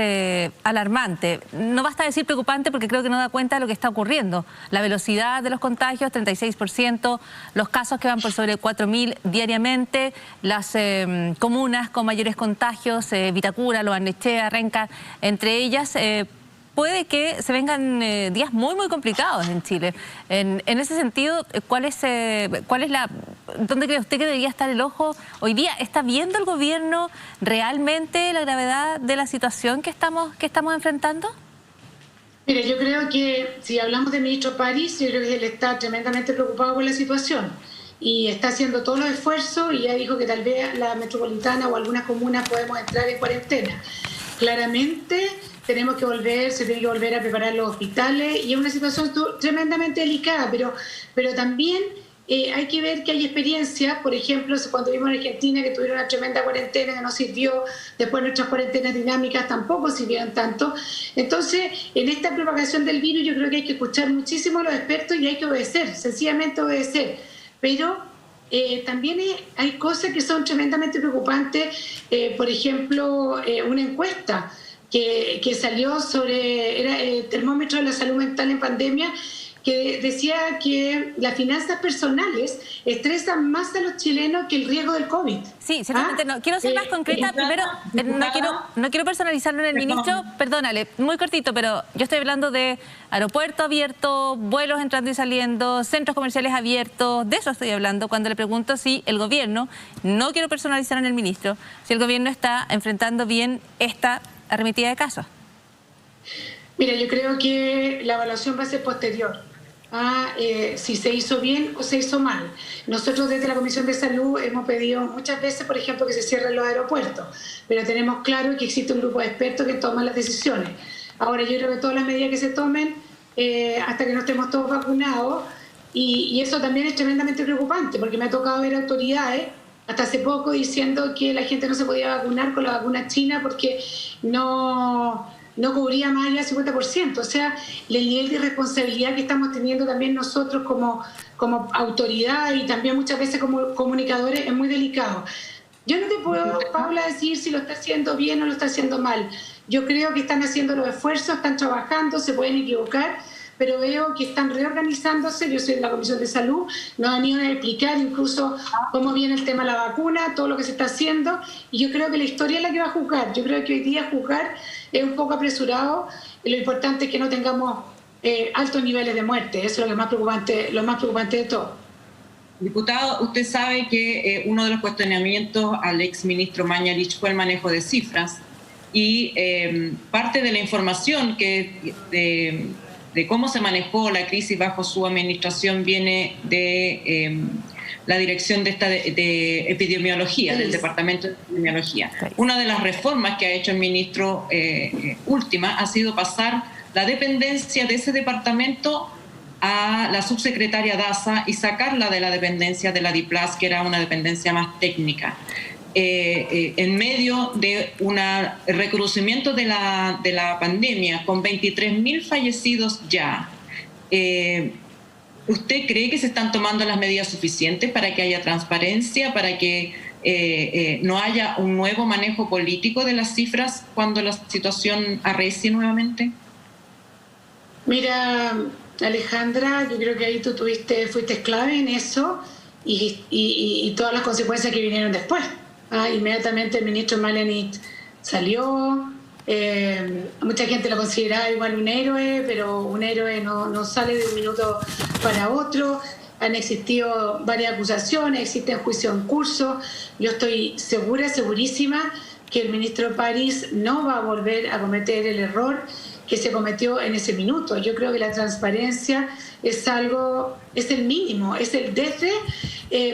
alarmante. No basta decir preocupante porque creo que no da cuenta de lo que está ocurriendo. La velocidad de los contagios, 36%, los casos que van por sobre 4.000 diariamente, las comunas con mayores contagios, Vitacura, Lo Barnechea, Renca, entre ellas... puede que se vengan días muy complicados en Chile. En ese sentido, ¿dónde cree usted que debería estar el ojo hoy día? ¿Está viendo el gobierno realmente la gravedad de la situación que estamos enfrentando? Mire, yo creo que si hablamos del ministro París, yo creo que él está tremendamente preocupado por la situación y está haciendo todos los esfuerzos y ya dijo que tal vez la metropolitana o algunas comunas podemos entrar en cuarentena. Claramente tenemos que se tiene que volver a preparar los hospitales y es una situación tremendamente delicada, pero también hay que ver que hay experiencias, por ejemplo, cuando vimos en Argentina que tuvieron una tremenda cuarentena que no sirvió, después nuestras cuarentenas dinámicas tampoco sirvieron tanto. Entonces, en esta propagación del virus yo creo que hay que escuchar muchísimo a los expertos y hay que obedecer, sencillamente obedecer. Pero también hay cosas que son tremendamente preocupantes, por ejemplo, una encuesta que salió sobre el termómetro de la salud mental en pandemia, que decía que las finanzas personales estresan más a los chilenos que el riesgo del COVID. Sí, ciertamente no. Quiero ser más concreta. Primero, no quiero personalizarlo en el ministro. Perdónale, muy cortito, pero yo estoy hablando de aeropuerto abierto, vuelos entrando y saliendo, centros comerciales abiertos. De eso estoy hablando cuando le pregunto si el gobierno, no quiero personalizar en el ministro, si el gobierno está enfrentando bien esta arremetida de casos. Mira, yo creo que la evaluación va a ser posterior a si se hizo bien o se hizo mal. Nosotros desde la Comisión de Salud hemos pedido muchas veces, por ejemplo, que se cierren los aeropuertos, pero tenemos claro que existe un grupo de expertos que toman las decisiones. Ahora, yo creo que todas las medidas que se tomen hasta que no estemos todos vacunados, y eso también es tremendamente preocupante, porque me ha tocado ver autoridades hasta hace poco diciendo que la gente no se podía vacunar con la vacuna china porque no cubría más allá del 50%. O sea, el nivel de irresponsabilidad que estamos teniendo también nosotros como autoridad y también muchas veces como comunicadores es muy delicado. Yo no te puedo, Paula, decir si lo está haciendo bien o lo está haciendo mal. Yo creo que están haciendo los esfuerzos, están trabajando, se pueden equivocar, pero veo que están reorganizándose. Yo soy de la Comisión de Salud, nos han ido a explicar incluso cómo viene el tema de la vacuna, todo lo que se está haciendo, y yo creo que la historia es la que va a juzgar. Yo creo que hoy día juzgar es un poco apresurado, y lo importante es que no tengamos altos niveles de muerte. Eso es lo más preocupante de todo. Diputado, usted sabe que uno de los cuestionamientos al exministro Mañalich fue el manejo de cifras, y parte de la información de cómo se manejó la crisis bajo su administración viene de la dirección de epidemiología, del Departamento de Epidemiología. Una de las reformas que ha hecho el ministro última ha sido pasar la dependencia de ese departamento a la subsecretaria Daza y sacarla de la dependencia de la DIPLAS, que era una dependencia más técnica. En medio de un recrudecimiento de la pandemia, con 23.000 fallecidos ya, ¿usted cree que se están tomando las medidas suficientes para que haya transparencia, para que no haya un nuevo manejo político de las cifras cuando la situación arrecie nuevamente? Mira, Alejandra, yo creo que ahí tú fuiste clave en eso y todas las consecuencias que vinieron después. Inmediatamente el ministro Malenit salió, mucha gente lo consideraba igual un héroe, pero un héroe no sale de un minuto para otro. Han existido varias acusaciones, existen juicios en curso. Yo estoy segurísima que el ministro París no va a volver a cometer el error que se cometió en ese minuto. Yo creo que la transparencia es el mínimo, es el desde,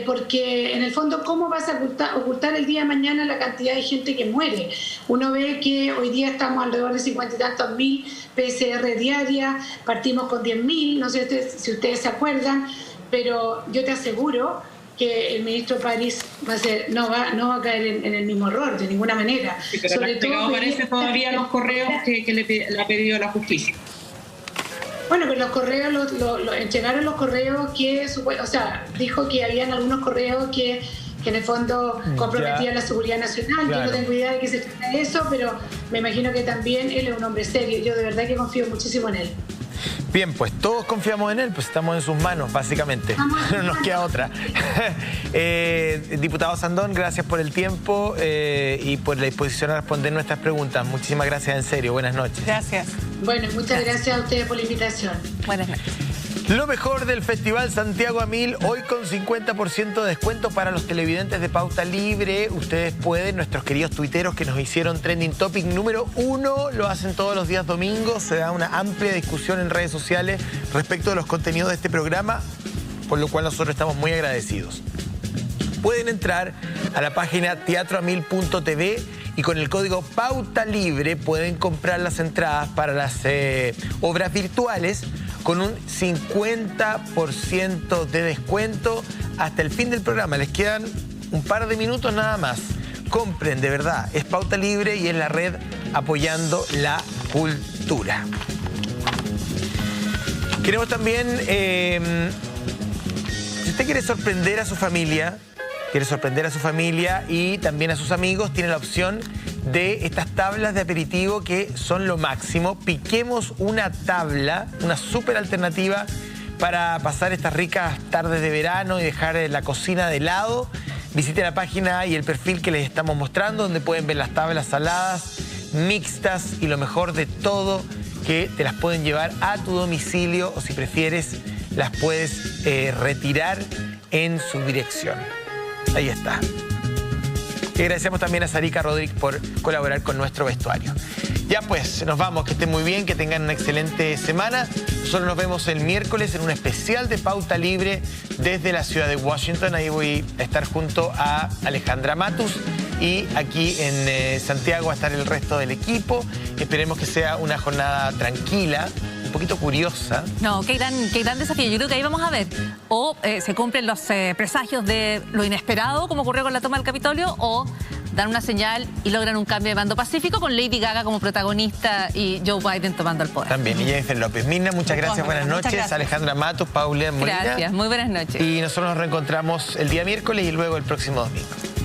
porque en el fondo, ¿cómo vas a ocultar el día de mañana la cantidad de gente que muere? Uno ve que hoy día estamos alrededor de 50 y tantos mil PCR diarias, partimos con 10.000, no sé si ustedes se acuerdan, pero yo te aseguro que el ministro París no va a caer en el mismo error, de ninguna manera. Sí, pero sobre todo aparece todavía los correos que le ha pedido la justicia. Bueno, pero los correos, llegaron los correos que, o sea, dijo que habían algunos correos que en el fondo comprometían la seguridad nacional. Claro. Yo no tengo idea de qué se trata de eso, pero me imagino que también él es un hombre serio. Yo de verdad que confío muchísimo en él. Bien, pues todos confiamos en él, pues estamos en sus manos, básicamente. No nos queda otra. Diputado Sandón, gracias por el tiempo y por la disposición a responder nuestras preguntas. Muchísimas gracias, en serio. Buenas noches. Gracias. Bueno, muchas gracias a ustedes por la invitación. Buenas noches. Lo mejor del Festival Santiago a 1000, hoy con 50% de descuento para los televidentes de Pauta Libre. Ustedes pueden, nuestros queridos tuiteros que nos hicieron Trending Topic número 1, lo hacen todos los días domingos. Se da una amplia discusión en redes sociales respecto de los contenidos de este programa, por lo cual nosotros estamos muy agradecidos. Pueden entrar a la página teatroamil.tv y con el código Pauta Libre pueden comprar las entradas para las obras virtuales con un 50% de descuento hasta el fin del programa. Les quedan un par de minutos nada más. Compren, de verdad. Es Pauta Libre y es la red apoyando la cultura. Queremos también, si usted quiere sorprender a su familia, y también a sus amigos, tiene la opción de estas tablas de aperitivo que son lo máximo. Piquemos una tabla, una súper alternativa para pasar estas ricas tardes de verano y dejar la cocina de lado. Visite la página y el perfil que les estamos mostrando, donde pueden ver las tablas saladas, mixtas y lo mejor de todo, que te las pueden llevar a tu domicilio o si prefieres las puedes retirar en su dirección. Ahí está. Y agradecemos también a Sarika Rodríguez por colaborar con nuestro vestuario. Ya pues, nos vamos, que estén muy bien, que tengan una excelente semana. Nosotros nos vemos el miércoles en un especial de Pauta Libre desde la ciudad de Washington. Ahí voy a estar junto a Alejandra Matus y aquí en Santiago va a estar el resto del equipo. Esperemos que sea una jornada tranquila, un poquito curiosa. No, qué gran desafío. Yo creo que ahí vamos a ver. O se cumplen los presagios de lo inesperado, como ocurrió con la toma del Capitolio, o dan una señal y logran un cambio de mando pacífico con Lady Gaga como protagonista y Joe Biden tomando el poder. También, y Jennifer López. Mirna, muchas gracias, buenas noches. Gracias. Alejandra Matus, Paula Molina. Gracias, muy buenas noches. Y nosotros nos reencontramos el día miércoles y luego el próximo domingo.